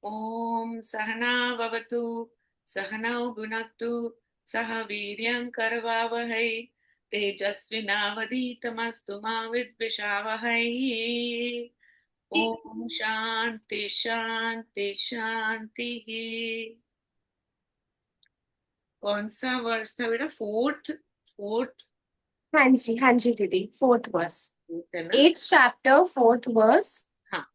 ओम सहना भवतु सहनौ भुनक्तु सह वीर्यं करवावहै तेजस्विनावधीतमस्तु मा विद्विषावहै। ओम शांति शांति शांति। कौन सा वर्ष था बेटा? फोर्थ फोर्थ हाँ जी दीदी, फोर्थ वर्स। है ना? 8th chapter, fourth verse. हाँ।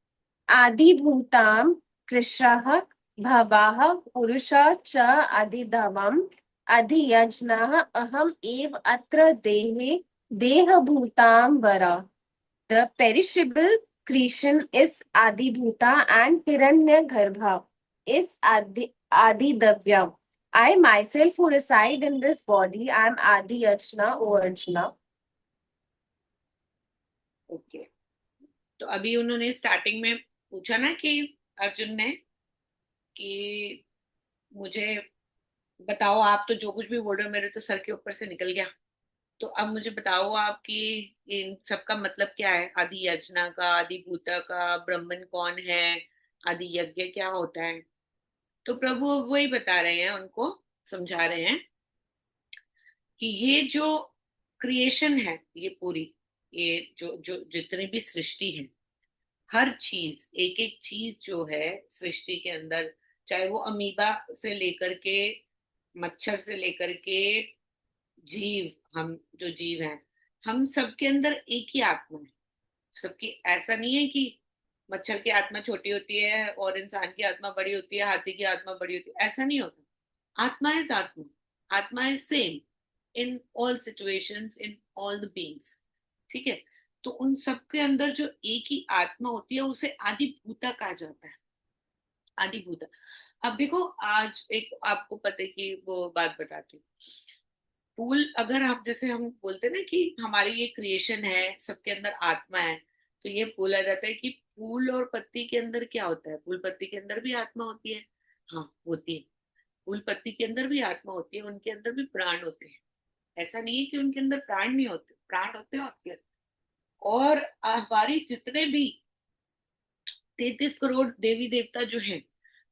आदिभूतां कृशः भवाः पुरुष च अधिदवम् अधियज्ञः अहम् एव अत्र देहे देहभूतां वर। The perishable creation is Adibhuta and Hiranyagarbha is Adidavya. I myself who reside in this body am Adi Archana, O Archana. Okay. तो अभी उन्होंने स्टार्टिंग में पूछा ना कि अर्जुन ने कि मुझे बताओ, आप तो जो कुछ भी बोल रहे हो मेरे तो सर के ऊपर से निकल गया। तो अब मुझे बताओ आप कि इन सब का मतलब क्या है? आदि यजना का, आदि भूता का, ब्राह्मण कौन है, आदि यज्ञ क्या होता है? तो प्रभु अब वही बता रहे हैं, उनको समझा रहे हैं कि ये जो क्रिएशन है, ये पूरी, ये जो जो जितनी भी सृष्टि है, हर चीज, एक एक चीज जो है सृष्टि के अंदर, चाहे वो अमीबा से लेकर के, मच्छर से लेकर के जीव, हम जो जीव हैं, हम सबके अंदर एक ही आत्मा है। सबकी, ऐसा नहीं है कि मच्छर की आत्मा छोटी होती है और इंसान की आत्मा बड़ी होती है, हाथी की आत्मा बड़ी होती है, ऐसा नहीं होता। आत्मा इज आत्मा। आत्मा is same in all situations, in all the beings. ठीक है? तो उन सबके अंदर जो एक ही आत्मा होती है उसे आदि भूता कहा जाता है। आदि भूता। अब देखो, आज एक आपको पता है कि वो बात बताती हूँ। फूल, अगर आप, जैसे हम बोलते हैं ना कि हमारी ये क्रिएशन है, सबके अंदर आत्मा है, तो ये बोला जाता है कि फूल और पत्ती के अंदर क्या होता है? फूल पत्ती के अंदर भी आत्मा होती है। हाँ, होती है। फूल पत्ती के अंदर भी आत्मा होती है, उनके अंदर भी प्राण होते हैं। ऐसा नहीं है कि उनके अंदर प्राण नहीं होते, प्राण होते हैं आपके अंदर। और हमारी जितने भी 33 करोड़ देवी देवता जो हैं,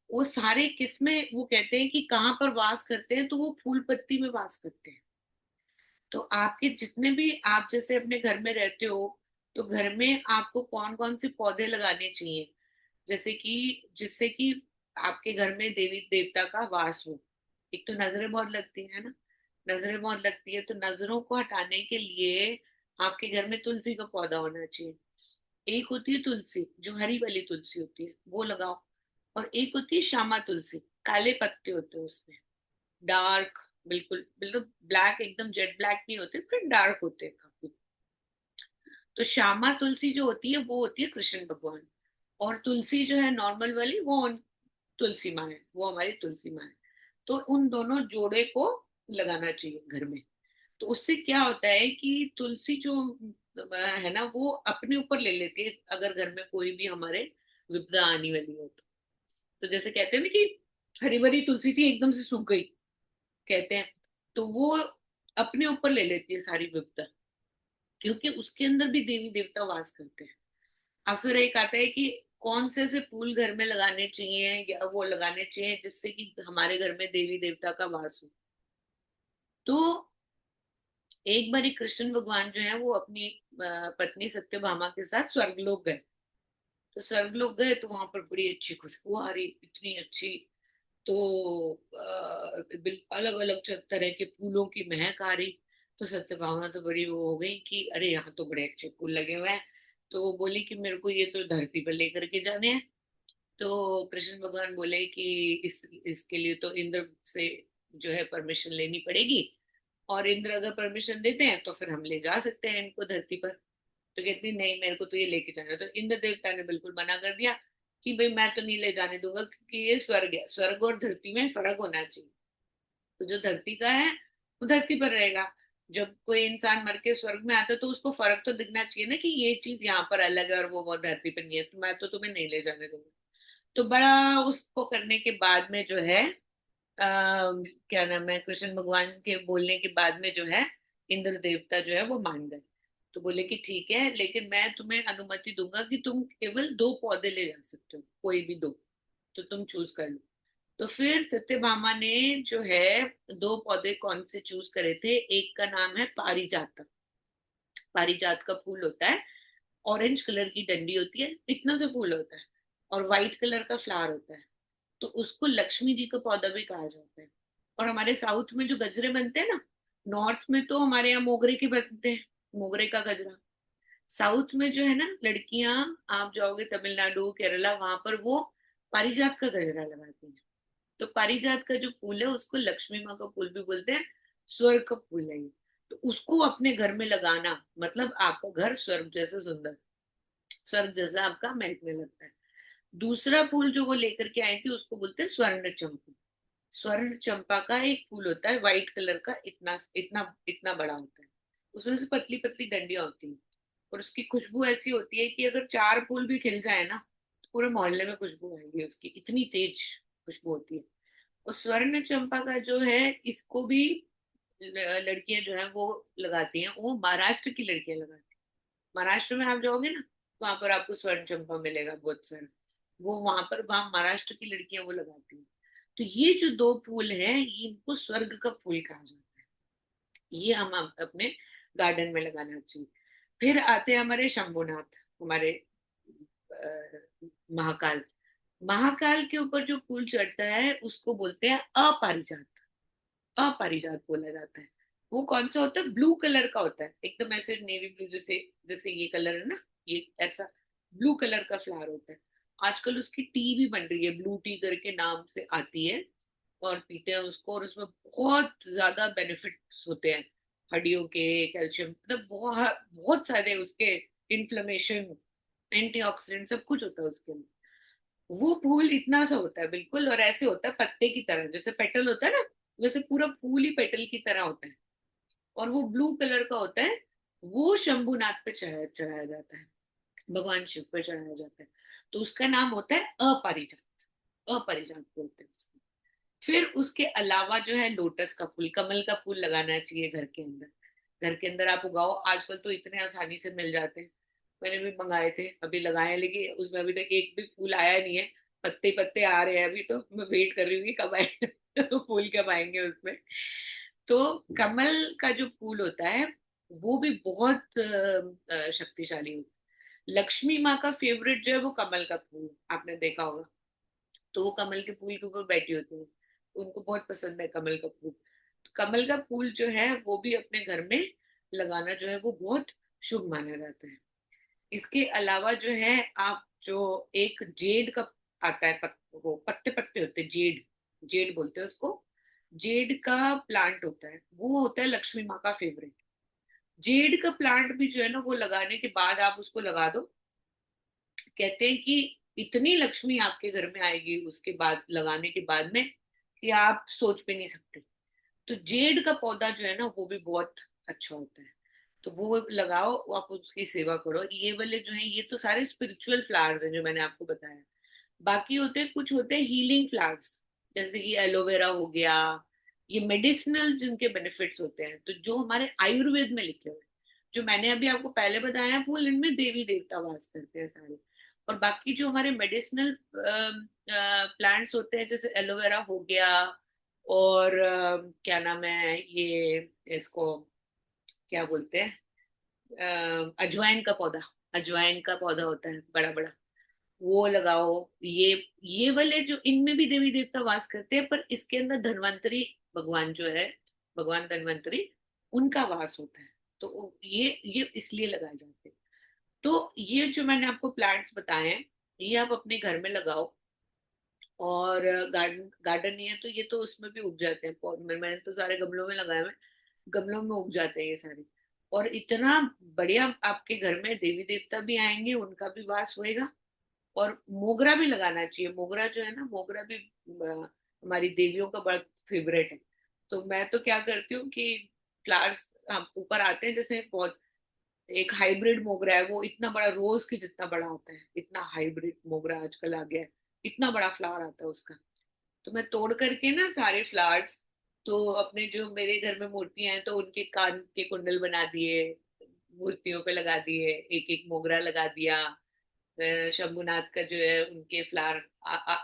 वो सारे किसमें, वो कहते हैं कि कहाँ पर वास करते हैं, तो वो फूल पत्ती में वास करते हैं। तो आपके जितने भी, आप जैसे अपने घर में रहते हो, तो घर में आपको कौन कौन से पौधे लगाने चाहिए, जैसे कि जिससे कि आपके घर में देवी देवता का वास हो? एक तो नजरें बहुत लगती है ना। नजरें बहुत लगती है, तो नजरों को हटाने के लिए आपके घर में तुलसी का पौधा होना चाहिए। एक होती है तुलसी, जो हरी वाली तुलसी होती है, वो लगाओ। और एक होती है श्यामा तुलसी, काले पत्ते होते हैं उसमें, डार्क, बिल्कुल बिल्कुल ब्लैक, एकदम जेट ब्लैक नहीं होते, फिर डार्क होते हैं काफी। तो श्यामा तुलसी जो होती है वो होती है कृष्ण भगवान। और तुलसी जो है नॉर्मल वाली, वो तुलसी माँ है, वो हमारी तुलसी माँ है। तो उन दोनों जोड़े को लगाना चाहिए घर में। तो उससे क्या होता है कि तुलसी जो है ना, वो अपने ऊपर ले लेती है अगर घर में कोई भी हमारे विपदा आने वाली हो तो जैसे कहते हैं ना कि हरी भरी तुलसी थी, एकदम से सूख गई, कहते हैं, तो वो अपने ऊपर ले लेती है सारी विपदा, क्योंकि उसके अंदर भी देवी देवता वास करते हैं। अब फिर एक आता है कि कौन से ऐसे फूल घर में लगाने चाहिए, या वो लगाने चाहिए जिससे कि हमारे घर में देवी देवता का वास हो। तो एक बार कृष्ण भगवान जो है वो अपनी पत्नी सत्यभामा के साथ स्वर्गलोक गए। तो स्वर्गलोक गए तो वहां पर बड़ी अच्छी खुशबू आ रही, इतनी अच्छी। तो अलग अलग तरह के फूलों की महक आ रही। तो सत्यभामा तो बड़ी वो हो गई कि अरे, यहाँ तो बड़े अच्छे फूल लगे हुए हैं। तो वो बोली कि मेरे को ये तो धरती पर लेकर के जाने हैं। तो कृष्ण भगवान बोले कि इसके लिए तो इंद्र से जो है परमिशन लेनी पड़ेगी। और इंद्र अगर परमिशन देते हैं तो फिर हम ले जा सकते हैं इनको धरती पर। तो कहती नहीं, मेरे को तो ये लेके जाना है। तो इंद्र देवता ने बिल्कुल मना कर दिया कि भाई मैं तो नहीं ले जाने दूंगा, क्योंकि ये स्वर्ग है, स्वर्ग और धरती में फर्क होना चाहिए। तो जो धरती का है वो धरती पर रहेगा। जब कोई इंसान मर के स्वर्ग में आता है तो उसको फर्क तो दिखना चाहिए ना, कि ये चीज यहाँ पर अलग है और वो धरती पर नहीं है, तो मैं तो तुम्हें नहीं ले जाने दूंगा। तो बड़ा उसको करने के बाद में जो है, क्या नाम है, कृष्ण भगवान के बोलने के बाद में जो है, इंद्र देवता जो है वो मान गए। तो बोले कि ठीक है, लेकिन मैं तुम्हें अनुमति दूंगा कि तुम केवल 2 पौधे ले जा सकते हो, कोई भी 2। तो तुम चूज कर लो। तो फिर सत्यभामा ने जो है दो पौधे कौन से चूज करे थे, एक का नाम है पारिजात। पारिजात का फूल होता है, ऑरेंज कलर की डंडी होती है, इतना सा फूल होता है, और व्हाइट कलर का फ्लावर होता है। तो उसको लक्ष्मी जी का पौधा भी कहा जाता है। और हमारे साउथ में जो गजरे बनते हैं ना, नॉर्थ में तो हमारे यहाँ मोगरे के बनते हैं, मोगरे का गजरा। साउथ में जो है ना लड़कियां, आप जाओगे तमिलनाडु केरला, वहां पर वो पारिजात का गजरा लगाती हैं। तो पारिजात का जो फूल है उसको लक्ष्मी माँ का फूल भी बोलते हैं, स्वर्ग का फूल है ये। तो उसको अपने घर में लगाना मतलब आपका घर स्वर्ग जैसे सुंदर, स्वर्ग जैसा आपका महकने लगता है। दूसरा फूल जो वो लेकर के आई थी उसको बोलते हैं स्वर्ण चंपा। स्वर्ण चंपा का एक फूल होता है व्हाइट कलर का, इतना इतना इतना बड़ा होता है, उसमें से पतली पतली डंडियां होती हैं, और उसकी खुशबू ऐसी होती है कि अगर चार फूल भी खिल जाए ना तो पूरे मोहल्ले में खुशबू आएगी उसकी, इतनी तेज खुशबू होती है। और स्वर्ण चंपा का जो है, इसको भी लड़कियां जो है वो लगाती हैं, वो महाराष्ट्र की लड़कियां लगाती हैं। महाराष्ट्र में आप जाओगे ना, वहां पर आपको स्वर्ण चंपा मिलेगा बहुत सारा, वो वहां पर, वहां महाराष्ट्र की लड़कियां वो लगाती हैं। तो ये जो दो फूल हैं, इनको स्वर्ग का फूल कहा जाता है, ये हम अपने गार्डन में लगाना चाहिए। फिर आते हैं हमारे शंभुनाथ, हमारे महाकाल। महाकाल के ऊपर जो फूल चढ़ता है उसको बोलते हैं अपारिजात। अपारिजात बोला जाता है। वो कौन सा होता है, ब्लू कलर का होता है, एकदम ऐसे नेवी ब्लू जैसे, जैसे ये कलर है ना, ये ऐसा ब्लू कलर का फ्लावर होता है। आजकल उसकी टी भी बन रही है, ब्लू टी करके नाम से आती है, और पीते हैं उसको, और उसमें बहुत ज्यादा बेनिफिट्स होते हैं, हड्डियों के, कैल्शियम, मतलब बहुत बहुत सारे उसके, इन्फ्लेमेशन, एंटीऑक्सीडेंट सब कुछ होता है उसके अंदर। वो फूल इतना सा होता है बिल्कुल, और ऐसे होता है पत्ते की तरह, जैसे पेटल होता है ना, वैसे पूरा फूल ही पेटल की तरह होता है, और वो ब्लू कलर का होता है। वो शंभुनाथ पे चढ़ाया चढ़ाया जाता है, भगवान शिव पे चढ़ाया जाता है। तो उसका नाम होता है अपरिजात। अपरिजात बोलते हैं उसको। फिर उसके अलावा जो है लोटस का फूल, कमल का फूल लगाना चाहिए घर के अंदर। घर के अंदर आप उगाओ, आजकल तो इतने आसानी से मिल जाते हैं। मैंने भी मंगाए थे, अभी लगाए हैं, लेकिन उसमें अभी तक एक भी फूल आया नहीं है। पत्ते पत्ते आ रहे हैं अभी, तो मैं वेट कर रही हूँ कि कब आए तो फूल कब आएंगे उसमें। तो कमल का जो फूल होता है वो भी बहुत शक्तिशाली होता है। लक्ष्मी माँ का फेवरेट जो है वो कमल का फूल, आपने देखा होगा। तो वो कमल के फूल के ऊपर बैठी होती है, उनको बहुत पसंद है कमल का फूल। तो कमल का फूल जो है वो भी अपने घर में लगाना जो है वो बहुत शुभ माना जाता है। इसके अलावा जो है, आप जो एक जेड का आता है, वो पत्ते पत्ते होते हैं, जेड, जेड बोलते हैं उसको। जेड का प्लांट होता है, वो होता है लक्ष्मी माँ का फेवरेट। जेड का प्लांट भी जो है ना, वो लगाने के बाद आप उसको लगा दो, कहते हैं कि इतनी लक्ष्मी आपके घर में आएगी उसके बाद, लगाने के बाद में, कि आप सोच भी नहीं सकते। तो जेड का पौधा जो है ना वो भी बहुत अच्छा होता है। तो वो लगाओ, वो आप उसकी सेवा करो। ये वाले जो है ये तो सारे स्पिरिचुअल फ्लावर्स हैं जो मैंने आपको बताया। बाकी होते हैं, कुछ होते हैं हीलिंग फ्लावर्स, जैसे कि एलोवेरा हो गया, ये मेडिसिनल जिनके बेनिफिट्स होते हैं, तो जो हमारे आयुर्वेद में लिखे हुए हैं, जो मैंने अभी आपको पहले बताया फूल, इनमें देवी देवता वास करते हैं सारे। और बाकी जो हमारे मेडिसिनल प्लांट्स होते हैं, जैसे एलोवेरा हो गया, और क्या नाम है ये, इसको क्या बोलते हैं, अजवाइन का पौधा, अजवाइन का पौधा होता है बड़ा बड़ा, वो लगाओ। ये वाले जो, इनमें भी देवी देवता वास करते हैं, पर इसके अंदर धन्वंतरी भगवान जो है, भगवान धन्वंतरी, उनका वास होता है। तो ये इसलिए लगाए जाते हैं। तो ये जो मैंने आपको प्लांट्स बताए हैं, ये आप अपने घर में लगाओ। और गार्डन गार्डन नहीं है तो ये तो उसमें भी उग जाते हैं मैंने तो सारे गमलों में लगाए हुए हैं, गमलों में उग जाते हैं ये सारे। और इतना बढ़िया, आपके घर में देवी देवता भी आएंगे, उनका भी वास होएगा। और मोगरा भी लगाना चाहिए, मोगरा जो है ना, मोगरा भी हमारी देवियों का बड़ा फेवरेट है। तो मैं तो क्या करती हूँ कि फ्लावर्स ऊपर आते हैं, जैसे बहुत, एक हाइब्रिड मोगरा है, वो इतना बड़ा, रोज की जितना बड़ा होता है, इतना हाइब्रिड मोगरा आजकल आ गया है, इतना बड़ा फ्लावर आता है उसका। तो मैं तोड़ करके ना सारे फ्लावर्स, तो अपने जो मेरे घर में मूर्तियां हैं तो उनके कान के कुंडल बना दिए, मूर्तियों पे लगा दिए, एक एक मोगरा लगा दिया, शंभुनाथ का जो है उनके फ्लावर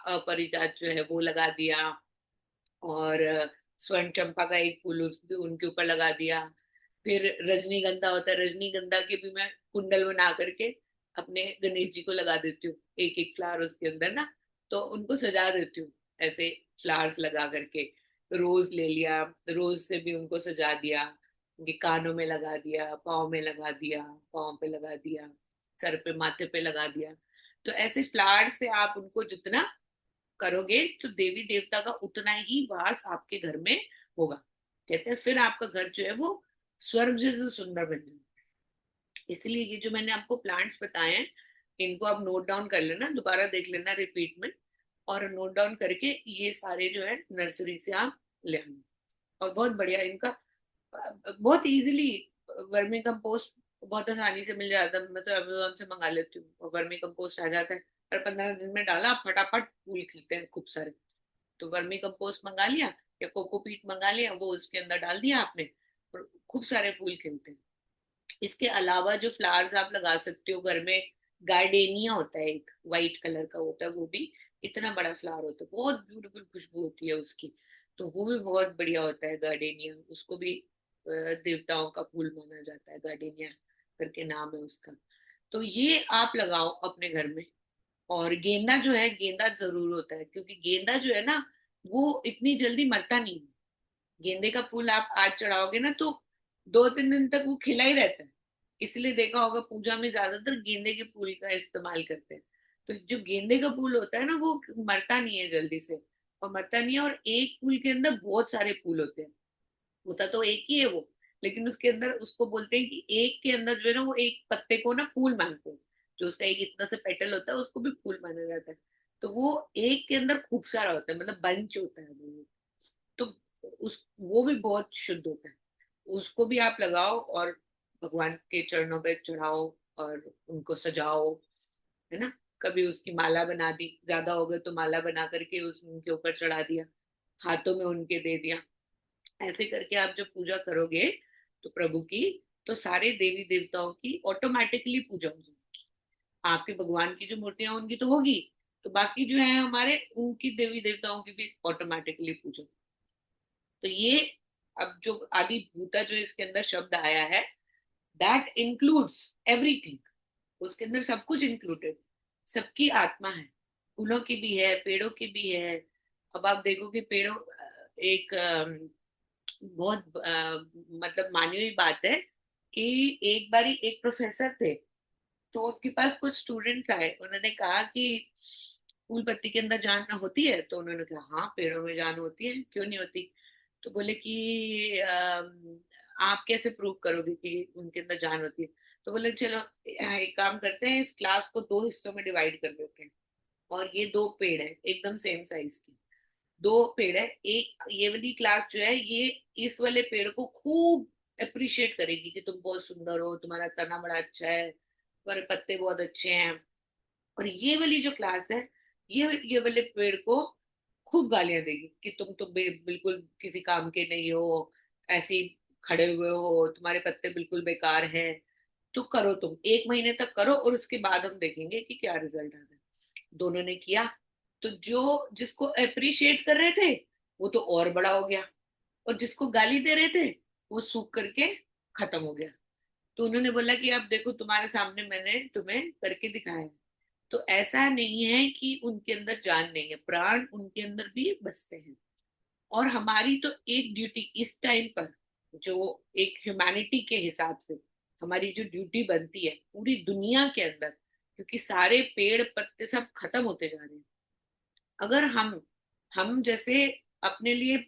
अपरिजात जो है वो लगा दिया, और स्वर्ण चंपा का एक फूल उनके ऊपर लगा दिया। फिर रजनीगंधा होता है, रजनीगंधा के भी मैं कुंडल बना करके अपने गणेश जी को लगा देती हूँ, एक एक फ्लावर उसके अंदर ना, तो उनको सजा देती हूँ ऐसे फ्लावर्स लगा करके। रोज ले लिया, रोज से भी उनको सजा दिया, उनके कानों में लगा दिया, पाँव में लगा दिया, पाँव पे लगा दिया, सर पे माथे पे लगा दिया। तो ऐसे फ्लावर से आप उनको जितना करोगे तो देवी देवता का उतना ही वास आपके घर में होगा। कहते हैं फिर आपका घर जो है वो स्वर्ग जैसे सुंदर बन जाए। इसलिए ये जो मैंने आपको प्लांट्स बताए हैं, इनको आप नोट डाउन कर लेना, दोबारा देख लेना रिपीट में, और नोट डाउन करके ये सारे जो है नर्सरी से आप ले आना। और बहुत बढ़िया इनका, बहुत इजीली वर्मी कंपोस्ट बहुत आसानी से मिल जाता है। मैं तो अमेजोन से मंगा लेती हूँ और वर्मी कंपोस्ट आ जाता है, और 15 दिन में डाला फटाफट फूल खिलते हैं खूब सारे। तो वर्मी कंपोस्ट मंगा लिया या कोकोपीट मंगा लिया, वो उसके अंदर डाल दिया आपने, और खूब सारे फूल खिलते हैं। इसके अलावा जो फ्लावर्स आप लगा सकते हो घर में, गार्डेनिया होता है एक, व्हाइट कलर का होता है, वो भी इतना बड़ा फ्लावर होता है, बहुत ब्यूटीफुल खुशबू होती है उसकी। तो वो भी बहुत बढ़िया होता है गार्डेनिया, उसको भी देवताओं का फूल माना जाता है, गार्डेनिया करके नाम है उसका। तो ये आप लगाओ अपने घर में। और गेंदा जो है, गेंदा जरूर होता है, क्योंकि गेंदा जो है ना वो इतनी जल्दी मरता नहीं है। गेंदे का फूल आप आज चढ़ाओगे ना तो 2-3 दिन तक वो खिला ही रहता है। इसलिए देखा होगा पूजा में ज्यादातर गेंदे के फूल का इस्तेमाल करते हैं। तो जो गेंदे का फूल होता है ना वो मरता नहीं है जल्दी से, और मरता नहीं है, और एक फूल के अंदर बहुत सारे फूल होते हैं। होता तो एक ही है वो, लेकिन उसके अंदर उसको बोलते हैं कि एक के अंदर जो है ना वो एक पत्ते को ना फूल मानते हैं। जो उसका एक इतना से पेटल होता है उसको भी फूल माना जाता है। तो वो एक के अंदर खूब सारा होता है, मतलब बंच होता है वो। तो उस वो भी बहुत शुद्ध होता है। उसको भी आप लगाओ और भगवान के चरणों पे चढ़ाओ और उनको सजाओ, है ना। कभी उसकी माला बना दी, ज्यादा हो गए तो माला बना करके उनके ऊपर चढ़ा दिया, हाथों में उनके दे दिया। ऐसे करके आप जब पूजा करोगे तो प्रभु की, तो सारे देवी देवताओं की ऑटोमेटिकली पूजा हो जाएगी। आपके भगवान की जो मूर्तियां उनकी तो होगी, तो बाकी जो है हमारे उनकी देवी देवताओं की भी ऑटोमेटिकली पूजा। तो ये अब जो आदि भूता जो इसके अंदर शब्द आया है, दैट इंक्लूड्स एवरीथिंग। उसके अंदर सब कुछ इंक्लूडेड, सबकी आत्मा है, फूलों की भी है, पेड़ों की भी है। अब आप देखोगे पेड़ों, एक बहुत मतलब मानी हुई बात है कि एक बारी एक प्रोफेसर थे, तो उनके पास कुछ स्टूडेंट आए, उन्होंने कहा कि फूल पत्ती के अंदर जान होती है? तो उन्होंने कहा हाँ पेड़ों में जान होती है, क्यों नहीं होती। तो बोले कि आप कैसे प्रूव करोगे कि उनके अंदर जान होती है? तो बोले चलो एक काम करते हैं, इस क्लास को दो हिस्सों में डिवाइड कर देते हैं, और ये दो पेड़ है एकदम सेम साइज के, दो पेड़ है, एक ये वाली क्लास जो है ये इस वाले पेड़ को खूब अप्रिशिएट करेगी कि तुम बहुत सुंदर हो, तुम्हारा तना बड़ा अच्छा है, तुम्हारे पत्ते बहुत अच्छे हैं। और ये वाली जो क्लास है ये वाले पेड़ को खूब गालियां देगी कि तुम तो बिल्कुल किसी काम के नहीं हो, ऐसे ही खड़े हुए हो, तुम्हारे पत्ते बिल्कुल बेकार हैं। तो करो, तुम 1 महीने तक करो और उसके बाद हम देखेंगे कि क्या रिजल्ट आता है। दोनों ने किया, तो जो जिसको अप्रिशिएट कर रहे थे वो तो और बड़ा हो गया, और जिसको गाली दे रहे थे वो सूख करके खत्म हो गया। तो उन्होंने बोला कि अब देखो तुम्हारे सामने मैंने तुम्हें करके दिखाया है। तो ऐसा नहीं है कि उनके अंदर जान नहीं है, प्राण उनके अंदर भी बसते हैं। और हमारी तो एक ड्यूटी इस टाइम पर, जो एक ह्यूमैनिटी के हिसाब से हमारी जो ड्यूटी बनती है पूरी दुनिया के अंदर, क्योंकि सारे पेड़ पत्ते सब खत्म होते जा रहे हैं। अगर हम जैसे अपने लिए,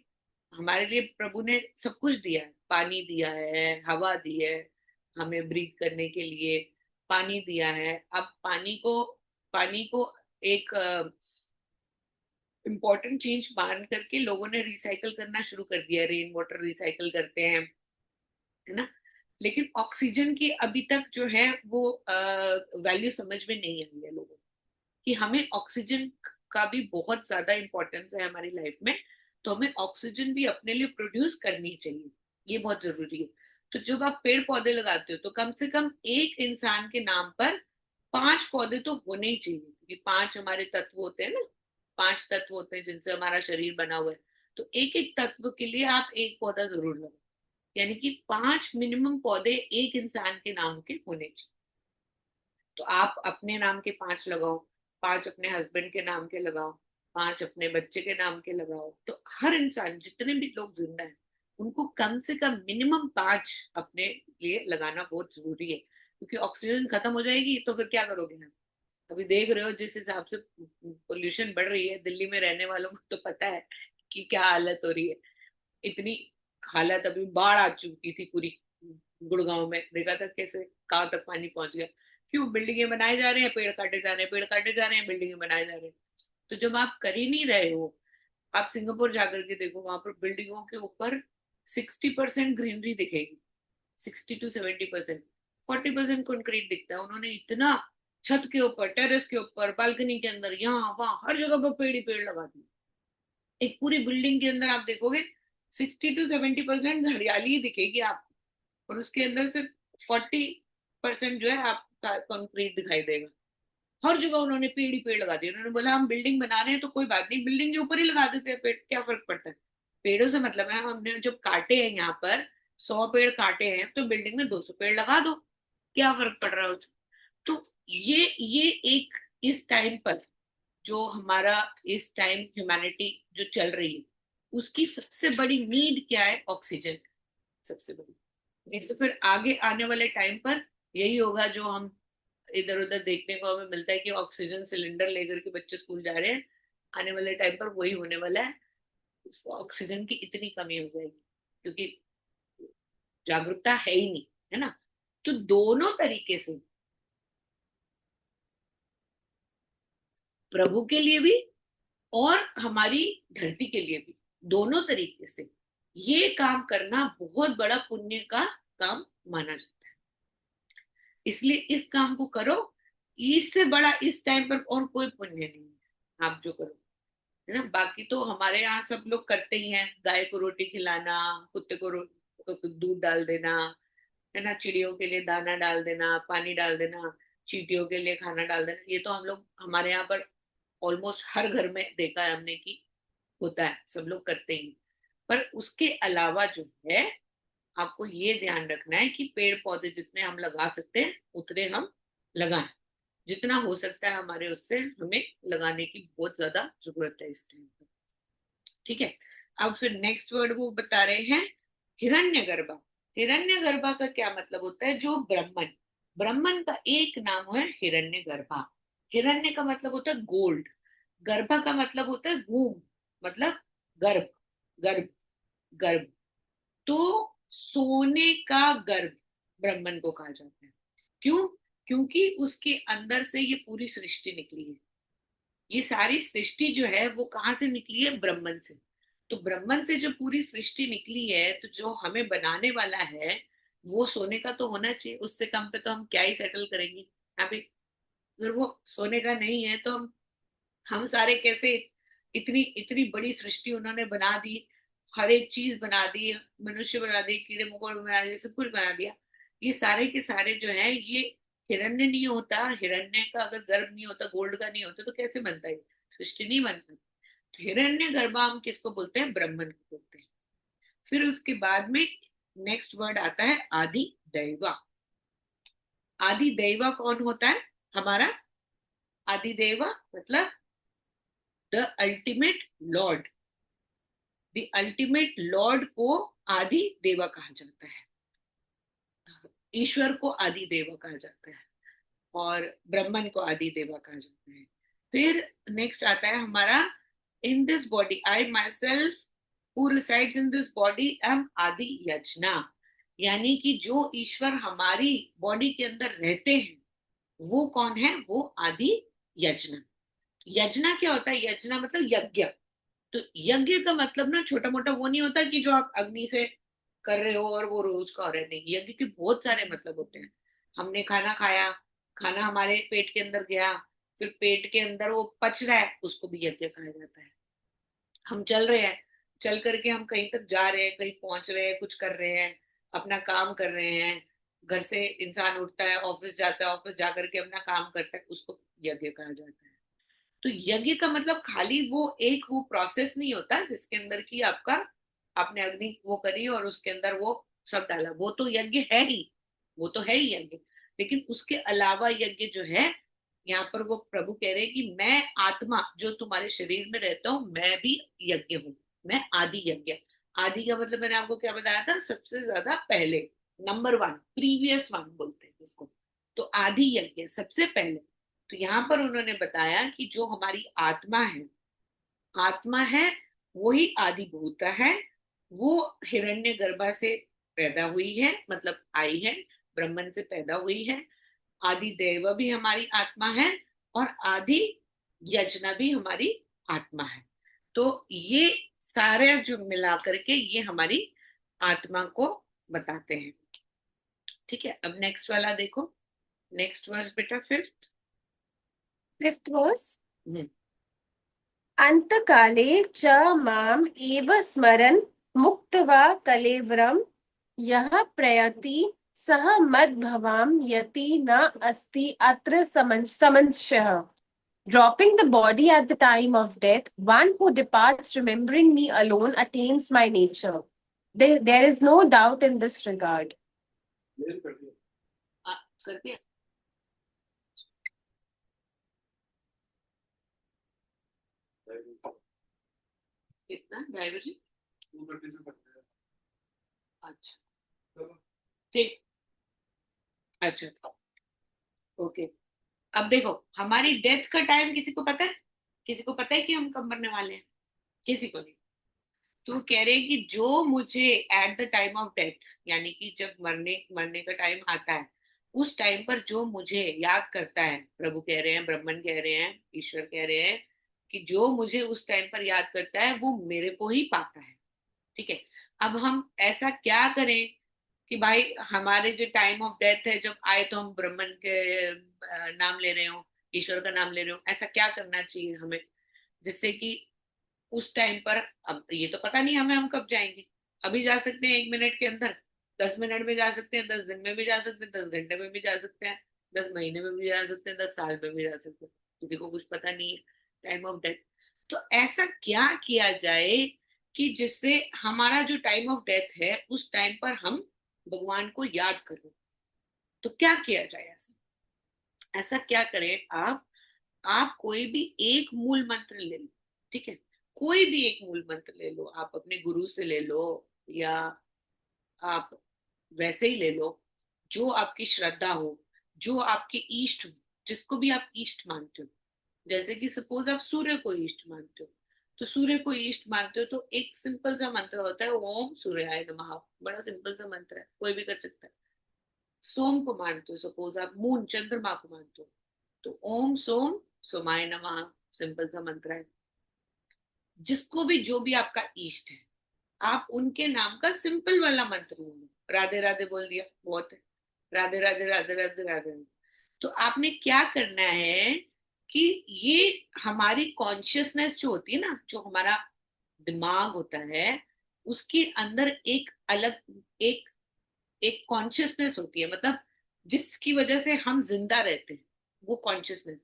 हमारे लिए प्रभु ने सब कुछ दिया है, पानी दिया है, हवा दी है, हमें ब्रीथ करने के लिए पानी दिया है। अब पानी को एक इम्पोर्टेंट चीज मान करके लोगों ने रिसाइकल करना शुरू कर दिया, रेन वाटर रिसाइकल करते हैं, है ना। लेकिन ऑक्सीजन की अभी तक जो है वो वैल्यू समझ में नहीं आई है लोगों को, कि हमें ऑक्सीजन का भी बहुत ज्यादा इंपॉर्टेंस है हमारी लाइफ में। तो हमें ऑक्सीजन भी अपने लिए प्रोड्यूस करनी चाहिए, ये बहुत जरूरी है। तो जब आप पेड़ पौधे लगाते हो तो कम से कम एक इंसान के नाम पर 5 पौधे तो होने ही चाहिए, क्योंकि 5 हमारे तत्व होते हैं ना, 5 तत्व होते हैं जिनसे हमारा शरीर बना हुआ है। तो एक एक तत्व के लिए आप एक पौधा जरूर लगाओ, यानी कि 5 मिनिमम पौधे एक इंसान के नाम के होने चाहिए। तो आप अपने नाम के 5 लगाओ, 5 अपने हस्बैंड के नाम के लगाओ, 5 अपने बच्चे के नाम के लगाओ। तो हर इंसान, जितने भी लोग जिंदा है, उनको कम से कम मिनिमम 5 अपने लिए लगाना बहुत जरूरी है, क्योंकि ऑक्सीजन खत्म हो जाएगी तो फिर क्या करोगे आप? अभी देख रहे हो जिस हिसाब से पोल्यूशन बढ़ रही है, दिल्ली में रहने वालों को तो पता है कि क्या हालत हो रही है। इतनी हालत, अभी बाढ़ आ चुकी थी पूरी गुड़गांव में, देखा था कैसे कहाँ तक पानी पहुंच गया। क्यों? बिल्डिंगे बनाए जा रहे हैं, पेड़ काटे जा रहे हैं, पेड़ काटे जा रहे हैं, बिल्डिंगे बनाए जा रहे हैं। तो जब आप कर ही नहीं रहे हो, आप सिंगापुर जाकर के देखो, वहां पर बिल्डिंगों के ऊपर 60% ग्रीनरी दिखेगी, 60 to 70%। 40% कंक्रीट दिखता है। उन्होंने इतना छत के ऊपर, टेरेस के ऊपर, बालकनी के अंदर, यहाँ वहां हर जगह पर पेड़ ही पेड़ लगा दिए। एक पूरी बिल्डिंग के अंदर आप देखोगे 60 to 70% हरियाली ही दिखेगी आपको, और उसके अंदर से 40% जो है आपका कंक्रीट दिखाई देगा। हर जगह उन्होंने पेड़ ही पेड़ लगा दिए। उन्होंने बोला हम बिल्डिंग बना रहे हैं तो कोई बात नहीं, बिल्डिंग के ऊपर ही लगा देते हैं पेड़, क्या फर्क पड़ता है? पेड़ों से मतलब है, हमने जब काटे हैं यहाँ पर 100 पेड़ काटे हैं, तो बिल्डिंग में 200 पेड़ लगा दो, क्या फर्क पड़ रहा है उससे? तो ये एक, इस टाइम पर जो हमारा, इस टाइम ह्यूमैनिटी जो चल रही है, उसकी सबसे बड़ी नीड क्या है? ऑक्सीजन, सबसे बड़ी। नहीं तो फिर आगे आने वाले टाइम पर यही होगा जो हम इधर उधर देखने को हमें मिलता है कि ऑक्सीजन सिलेंडर लेकर के बच्चे स्कूल जा रहे हैं। आने वाले टाइम पर वही होने वाला है, ऑक्सीजन की इतनी कमी हो जाएगी, क्योंकि जागरूकता है ही नहीं, है ना? तो दोनों तरीके से, प्रभु के लिए भी और हमारी धरती के लिए भी, दोनों तरीके से ये काम करना बहुत बड़ा पुण्य का काम माना जाता है। इसलिए इस काम को करो, इससे बड़ा इस टाइम पर और कोई पुण्य नहीं है आप जो करो, है ना? बाकी तो हमारे यहाँ सब लोग करते ही हैं, गाय को रोटी खिलाना, कुत्ते को दूध डाल देना, है ना, चिड़ियों के लिए दाना डाल देना, पानी डाल देना, चींटियों के लिए खाना डाल देना। ये तो हम लोग, हमारे यहाँ पर ऑलमोस्ट हर घर में देखा है हमने कि होता है, सब लोग करते ही। पर उसके अलावा जो है, आपको ये ध्यान रखना है कि पेड़ पौधे जितने हम लगा सकते हैं उतने हम लगाएं। जितना हो सकता है हमारे, उससे हमें लगाने की बहुत ज्यादा जरूरत है इस टाइम पर। ठीक है। अब फिर नेक्स्ट वर्ड वो बता रहे हैं, हिरण्यगर्भा। हिरण्यगर्भा का क्या मतलब होता है? जो ब्राह्मण, ब्राह्मण का एक नाम है हिरण्यगर्भा। हिरण्य का मतलब होता है गोल्ड, गर्भा का मतलब होता है वूम, मतलब गर्भ, गर्भ, गर्भ। तो सोने का गर्भ ब्राह्मण को कहा जाता है। क्यों? क्योंकि उसके अंदर से ये पूरी सृष्टि निकली है। ये सारी सृष्टि जो है वो कहाँ से निकली है? ब्राह्मण से। तो ब्राह्मण से जो पूरी सृष्टि निकली है, तो जो हमें बनाने वाला है वो सोने का तो होना चाहिए। उससे कम पे तो हम क्या ही सेटल करेंगे यहाँ पे? अगर वो सोने का नहीं है तो हम सारे कैसे, इतनी इतनी बड़ी सृष्टि उन्होंने बना दी, हर एक चीज बना दी, मनुष्य बना दिए, कीड़े मकोड़े बना दिए, सब कुछ बना दिया। ये सारे के सारे जो है, ये हिरण्य नहीं होता, हिरण्य का अगर गर्भ नहीं होता, गोल्ड का नहीं होता, तो कैसे बनता है? सृष्टि नहीं बनता। तो हिरण्य गर्भा हम किसको बोलते हैं? ब्राह्मण को बोलते हैं। फिर उसके बाद में नेक्स्ट वर्ड आता है आदि दैवा। आदि दैवा कौन होता है हमारा? आदि दैवा मतलब the ultimate Lord. The ultimate Lord को आदि देवा कहा जाता है। ईश्वर को आदि देवा कहा जाता है, और ब्रह्मन को आदि देवा कहा जाता है। फिर नेक्स्ट आता है हमारा, in this body I myself who resides in this body am आदि यजना। यानी कि जो ईश्वर हमारी बॉडी के अंदर रहते हैं वो कौन है? वो आदि यजना। यजना क्या होता है? यजना मतलब यज्ञ। तो यज्ञ का मतलब ना छोटा मोटा वो नहीं होता कि जो आप अग्नि से कर रहे हो और वो रोज का हो रहा है, नहीं। यज्ञ के बहुत सारे मतलब होते हैं। हमने खाना खाया, खाना हमारे पेट के अंदर गया, फिर पेट के अंदर वो पच रहा है, उसको भी यज्ञ कहा जाता है। हम चल रहे हैं, चल करके हम कहीं तक जा रहे हैं, कहीं पहुंच रहे हैं, कुछ कर रहे हैं, अपना काम कर रहे हैं, घर से इंसान उठता है, ऑफिस जाता है, ऑफिस जाकर के अपना काम करता है, उसको यज्ञ कहा जाता है। तो यज्ञ का मतलब खाली वो एक वो प्रोसेस नहीं होता जिसके अंदर की आपका आपने अग्नि वो करी और उसके अंदर वो सब डाला, वो तो यज्ञ है ही, वो तो है ही यज्ञ। लेकिन उसके अलावा यज्ञ जो है, यहाँ पर वो प्रभु कह रहे हैं कि मैं आत्मा जो तुम्हारे शरीर में रहता हूँ, मैं भी यज्ञ हूँ। मैं आदि यज्ञ। आदि का मतलब मैंने आपको क्या बताया था, सबसे ज्यादा पहले, नंबर वन, प्रीवियस वन बोलते हैं इसको। तो आदि यज्ञ सबसे पहले। तो यहाँ पर उन्होंने बताया कि जो हमारी आत्मा है, आत्मा है, वही आदि भूत है। वो हिरण्य गर्भा से पैदा हुई है, मतलब आई है, ब्रह्मन से पैदा हुई है। आदि देव भी हमारी आत्मा है, और आदि यजना भी हमारी आत्मा है। तो ये सारे जो मिला करके ये हमारी आत्मा को बताते हैं। ठीक है, अब नेक्स्ट वाला देखो, नेक्स्ट वर्स बेटा, फिफ्थ। फिफ्थ वर्स, अंतकाले च माम एव स्मरन् मुक्त्वा कलेवरं यः प्रयाति सः मद्भवां यति न अस्ति अत्र संशयः। Dropping the body at the time of death, one who departs remembering me alone attains my nature. There is no doubt in this regard. कर दिया कितना डाइवर्जन? अच्छा, ठीक, अच्छा, ओके। अब देखो, हमारी डेथ का टाइम किसी को पता है? किसी को पता है कि हम कब मरने वाले हैं? किसी को नहीं। तो वो कह रहे हैं कि जो मुझे at the time of death, यानी कि जब मरने मरने का टाइम आता है, उस टाइम पर जो मुझे याद करता है, प्रभु कह रहे हैं, ब्रह्मन कह रहे हैं, ईश्वर कह रहे हैं कि जो मुझे उस टाइम पर याद करता है वो मेरे को ही पाता है। ठीक है। अब हम ऐसा क्या करें कि भाई हमारे जो टाइम ऑफ डेथ है जब आए, तो हम ब्रह्मन के नाम ले रहे हो, ईश्वर का नाम ले रहे हो, ऐसा क्या करना चाहिए हमें जिससे कि उस टाइम पर, अब ये तो पता नहीं हमें हम कब जाएंगे। अभी जा सकते हैं 1 मिनट के अंदर, 10 मिनट में जा सकते हैं, 10 दिन में भी जा सकते हैं, 10 घंटे में भी जा सकते हैं, 10 महीने में भी जा सकते हैं, 10 साल में भी जा सकते हैं। किसी को कुछ पता नहीं है टाइम ऑफ डेथ। तो ऐसा क्या किया जाए कि जिससे हमारा जो टाइम ऑफ डेथ है उस टाइम पर हम भगवान को याद करें? तो क्या किया जाए ऐसा? ऐसा क्या करें आप कोई भी एक मूल मंत्र ले लो। ठीक है, कोई भी एक मूल मंत्र ले लो, आप अपने गुरु से ले लो, या आप वैसे ही ले लो, जो आपकी श्रद्धा हो, जो आपके इष्ट हो, जिसको भी आप इष्ट मानते हो। जैसे कि सपोज आप सूर्य को इष्ट मानते हो, तो सूर्य को इष्ट मानते हो तो एक सिंपल सा मंत्र होता है, ओम सूर्याय नमः। बड़ा सिंपल सा मंत्र है, कोई भी कर सकता है। सोम को मानते हो, सपोज आप मून चंद्रमा को मानते हो, तो ओम सोम सोमाय नमः, सिंपल सा मंत्र है। जिसको भी जो भी आपका इष्ट है, आप उनके नाम का सिंपल वाला मंत्र बोलो। राधे राधे बोल दिया, बहुत है, राधे राधे राधे राधे राधे। तो आपने क्या करना है कि ये हमारी कॉन्शियसनेस जो होती है ना, जो हमारा दिमाग होता है, उसके अंदर एक अलग एक एक कॉन्शियसनेस होती है, मतलब जिसकी वजह से हम जिंदा रहते हैं। वो कॉन्शियसनेस,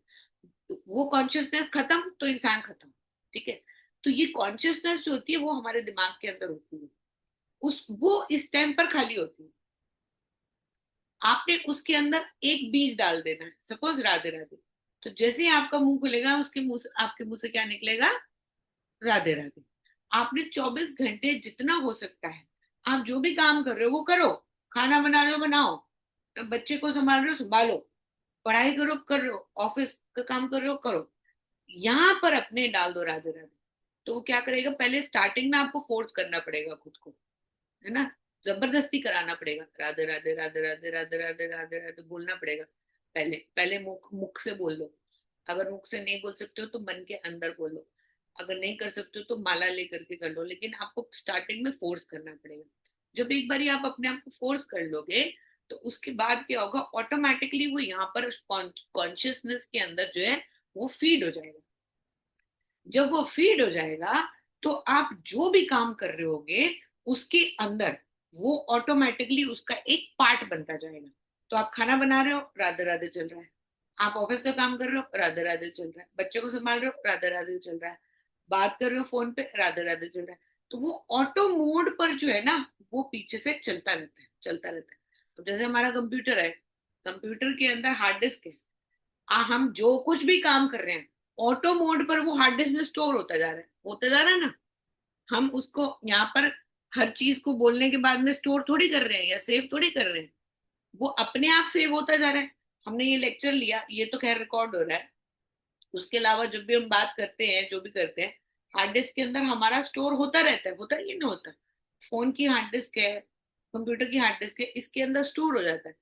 वो कॉन्शियसनेस खत्म तो इंसान खत्म। ठीक है। तो ये कॉन्शियसनेस जो होती है वो हमारे दिमाग के अंदर होती है, उस वो इस टाइम पर खाली होती है। आपने उसके अंदर एक बीज डाल देना है, सपोज राधे राधे। तो जैसे ही आपका मुंह खुलेगा, उसके मुंह से, आपके मुंह से क्या निकलेगा? राधे राधे। आपने 24 घंटे जितना हो सकता है, आप जो भी काम कर रहे हो वो करो। खाना बना रहे हो बनाओ, बच्चे को संभाल रहे हो संभालो, पढ़ाई करो कर रहे हो, ऑफिस का काम कर रहे हो करो, यहाँ पर अपने डाल दो राधे राधे। तो वो क्या करेगा, पहले स्टार्टिंग में आपको फोर्स करना पड़ेगा खुद को, है ना, जबरदस्ती कराना पड़ेगा, राधे राधे राधे राधे राधे राधे राधे राधे बोलना पड़ेगा। पहले पहले मुख मुख से बोल लो। अगर मुख से नहीं बोल सकते हो तो मन के अंदर बोलो। अगर नहीं कर सकते हो तो माला लेकर के कर लो, लेकिन आपको स्टार्टिंग में फोर्स करना पड़ेगा। जब एक बार आप अपने आप को फोर्स कर लोगे, तो उसके बाद क्या होगा, ऑटोमेटिकली वो यहाँ पर कॉन्शियसनेस के अंदर जो है वो फीड हो जाएगा। जब वो फीड हो जाएगा, तो आप जो भी काम कर रहे होगे उसके अंदर वो ऑटोमेटिकली उसका एक पार्ट बनता जाएगा। तो आप खाना बना रहे हो, राधे राधे चल रहा है। आप ऑफिस का काम कर रहे हो, राधे राधे चल रहा है। बच्चे को संभाल रहे हो, राधे राधे चल रहा है। बात कर रहे हो फोन पे, राधे राधे चल रहा है। तो वो ऑटो मोड पर जो है ना, वो पीछे से चलता रहता है, चलता रहता है। तो जैसे हमारा कंप्यूटर है, कंप्यूटर के अंदर हार्ड डिस्क है। हम जो कुछ भी काम कर रहे हैं, ऑटो मोड पर वो हार्ड डिस्क में स्टोर होता जा रहा है, होता जा रहा है ना। हम उसको यहाँ पर हर चीज को बोलने के बाद में स्टोर थोड़ी कर रहे हैं या सेव थोड़ी कर रहे हैं, वो अपने आप सेव होता जा रहा है। हमने ये लेक्चर लिया, ये तो खैर रिकॉर्ड हो रहा है। उसके अलावा जब भी हम बात करते हैं, जो भी करते हैं, हार्ड डिस्क के अंदर हमारा स्टोर होता रहता है, होता है कि नहीं होता। फोन की हार्ड डिस्क है, कंप्यूटर की हार्ड डिस्क है, इसके अंदर स्टोर हो जाता है।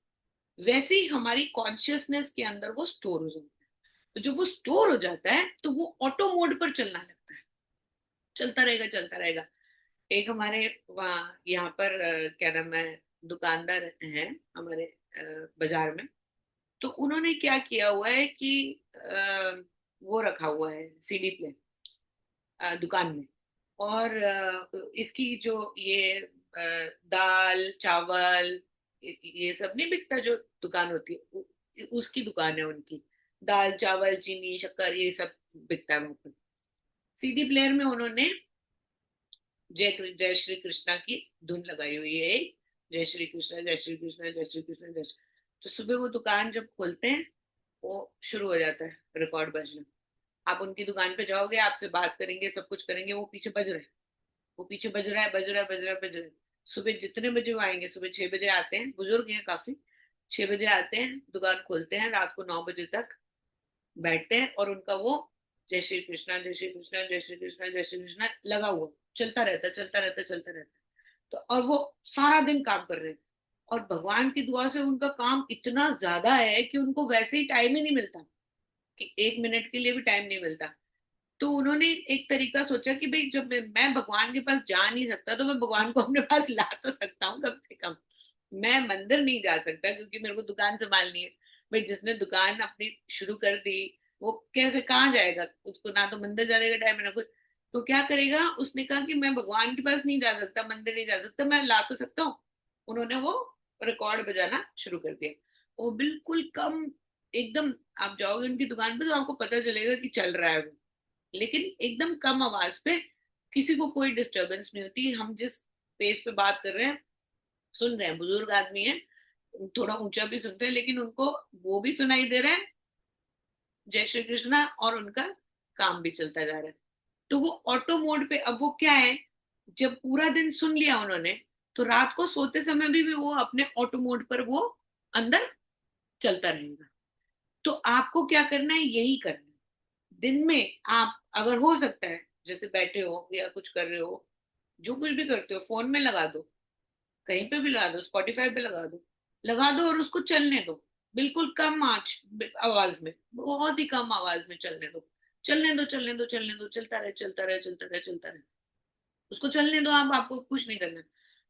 वैसे ही हमारी कॉन्शियसनेस के अंदर वो स्टोर हो जाता है। तो जब वो स्टोर हो जाता है तो वो ऑटो मोड पर चलना लगता है, चलता रहेगा, चलता रहेगा। एक हमारे वहाँ यहाँ पर क्या नाम है, दुकानदार हैं हमारे बाजार में। तो उन्होंने क्या किया हुआ है कि वो रखा हुआ है सीडी प्ले दुकान में। और इसकी जो ये दाल चावल, ये सब नहीं बिकता, जो दुकान होती है उसकी दुकान है उनकी। दाल चावल चीनी शक्कर ये सब बिकता है वहां पर। सीडी प्लेयर में उन्होंने जय जय श्री कृष्णा की धुन लगाई हुई है एक, जय श्री कृष्णा जय श्री कृष्णा जय श्री कृष्णा जय श्री। तो सुबह वो दुकान जब खोलते हैं, वो शुरू हो जाता है रिकॉर्ड बजना। आप उनकी दुकान पे जाओगे, आपसे बात करेंगे, सब कुछ करेंगे, वो पीछे बज रहे हैं, वो पीछे बज रहा है, बज रहा है, बज रहा है, बज रहा है। सुबह जितने बजे वो आएंगे, सुबह 6 बजे आते हैं, बुजुर्ग हैं काफी। 6 बजे आते हैं, दुकान खोलते हैं, रात को 9 बजे तक बैठते हैं, और उनका वो जय श्री कृष्णा जय श्री कृष्णा जय श्री कृष्णा जय श्री कृष्णा लगा हुआ, चलता रहता है, चलता रहता है, चलता रहता है। तो और वो सारा दिन काम कर रहे हैं। और भगवान की दुआ से उनका काम इतना ज्यादा है कि उनको वैसे ही टाइम ही नहीं मिलता, कि 1 मिनट के लिए भी टाइम नहीं मिलता। तो उन्होंने एक तरीका सोचा कि भाई जब मैं भगवान के पास जा नहीं सकता, तो मैं भगवान को अपने पास ला तो सकता हूँ कम से कम। मैं मंदिर नहीं जा सकता क्योंकि मेरे को दुकान संभालनी है। भाई जिसने दुकान अपनी शुरू कर दी, वो कैसे कहाँ जाएगा, उसको ना तो मंदिर जाने का टाइम है ना कुछ। तो क्या करेगा, उसने कहा कि मैं भगवान के पास नहीं जा सकता, मंदिर नहीं जा सकता, मैं ला तो सकता हूँ। उन्होंने वो रिकॉर्ड बजाना शुरू कर दिया। वो बिल्कुल कम, एकदम, आप जाओगे उनकी दुकान पे तो आपको पता चलेगा कि चल रहा है वो, लेकिन एकदम कम आवाज पे, किसी को कोई डिस्टरबेंस नहीं होती। हम जिस पेस पे बात कर रहे हैं, सुन रहे हैं, बुजुर्ग आदमी है, थोड़ा ऊंचा भी सुनते हैं, लेकिन उनको वो भी सुनाई दे रहा है जय श्री कृष्णा, और उनका काम भी चलता जा रहा है। तो वो ऑटो मोड पे, अब वो क्या है, जब पूरा दिन सुन लिया उन्होंने, तो रात को सोते समय भी वो अपने ऑटो मोड पर वो अंदर चलता रहेगा। तो आपको क्या करना है, यही करना है। दिन में आप अगर हो सकता है, जैसे बैठे हो या कुछ कर रहे हो, जो कुछ भी करते हो, फोन में लगा दो, कहीं पे भी लगा दो, स्पॉटिफाई पे लगा दो, लगा दो और उसको चलने दो। बिल्कुल कम आंच, आवाज में, बहुत ही कम आवाज में चलने दो। चलने दो, चलने दो, चलने दो, चलता रहे, चलता रहे, चलता रहे, चलता रहे। उसको चलने दो, आप, आपको कुछ नहीं करना।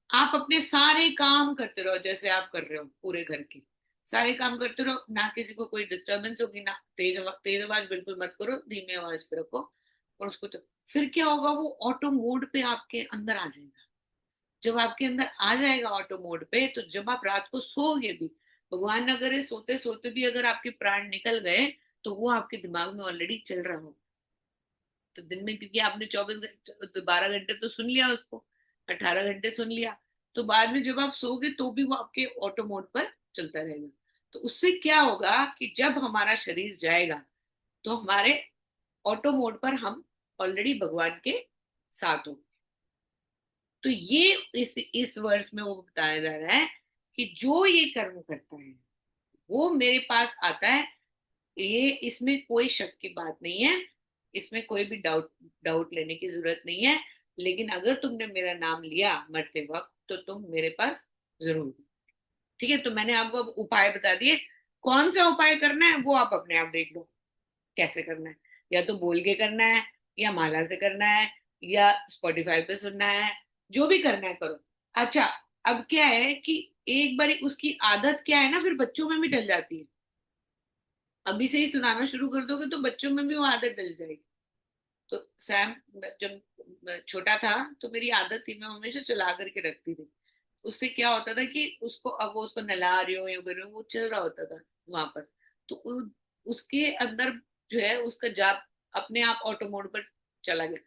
आप अपने सारे काम करते रहो जैसे आप कर रहे हो, पूरे घर के सारे काम करते रहो, ना किसी को कोई डिस्टरबेंस होगी ना। तेज आवाज बिल्कुल मत करो, धीमे आवाज पे रखो। और उसको तो फिर क्या होगा, वो ऑटो मोड पे आपके अंदर आ जाएगा। जब आपके अंदर आ जाएगा ऑटो मोड पे, तो जब आप रात को सोओगे भी, भगवान न करे सोते सोते भी अगर आपके प्राण निकल गए, तो वो आपके दिमाग में ऑलरेडी चल रहा हो। तो दिन में क्योंकि आपने 24 घंटे तो 12 घंटे तो सुन लिया उसको, 18 घंटे सुन लिया, तो बाद में जब आप सोओगे तो भी वो आपके ऑटो मोड पर चलता रहेगा। तो उससे क्या होगा कि जब हमारा शरीर जाएगा, तो हमारे ऑटो मोड पर हम ऑलरेडी भगवान के साथ हो। तो ये इस वर्ष में वो बताया जा रहा है कि जो ये कर्म करता है, वो मेरे पास आता है। ये इसमें कोई शक की बात नहीं है, इसमें कोई भी डाउट डाउट लेने की जरूरत नहीं है। लेकिन अगर तुमने मेरा नाम लिया मरते वक्त, तो तुम मेरे पास जरूर हो। ठीक है, तो मैंने आपको अब उपाय बता दिए। कौन सा उपाय करना है वो आप अपने आप देख लो, कैसे करना है। या तो बोल के करना है, या माला से करना है, या स्पॉटिफाई पे सुनना है, जो भी करना है करो। अच्छा, अब क्या है कि एक बार उसकी आदत क्या है ना, फिर बच्चों में भी डल जाती है। अभी से ही सुनाना शुरू कर दोगे तो बच्चों में भी वो आदत डल जाएगी। तो सैम जब छोटा था, तो मेरी आदत थी, मैं हमेशा चला करके रखती थी। उससे क्या होता था कि उसको, अब वो उसको नहला रही हो, ये कर रही हो, वो चल रहा होता था वहां पर। तो उसके अंदर जो है उसका जाप अपने आप ऑटो मोड पर चला गया।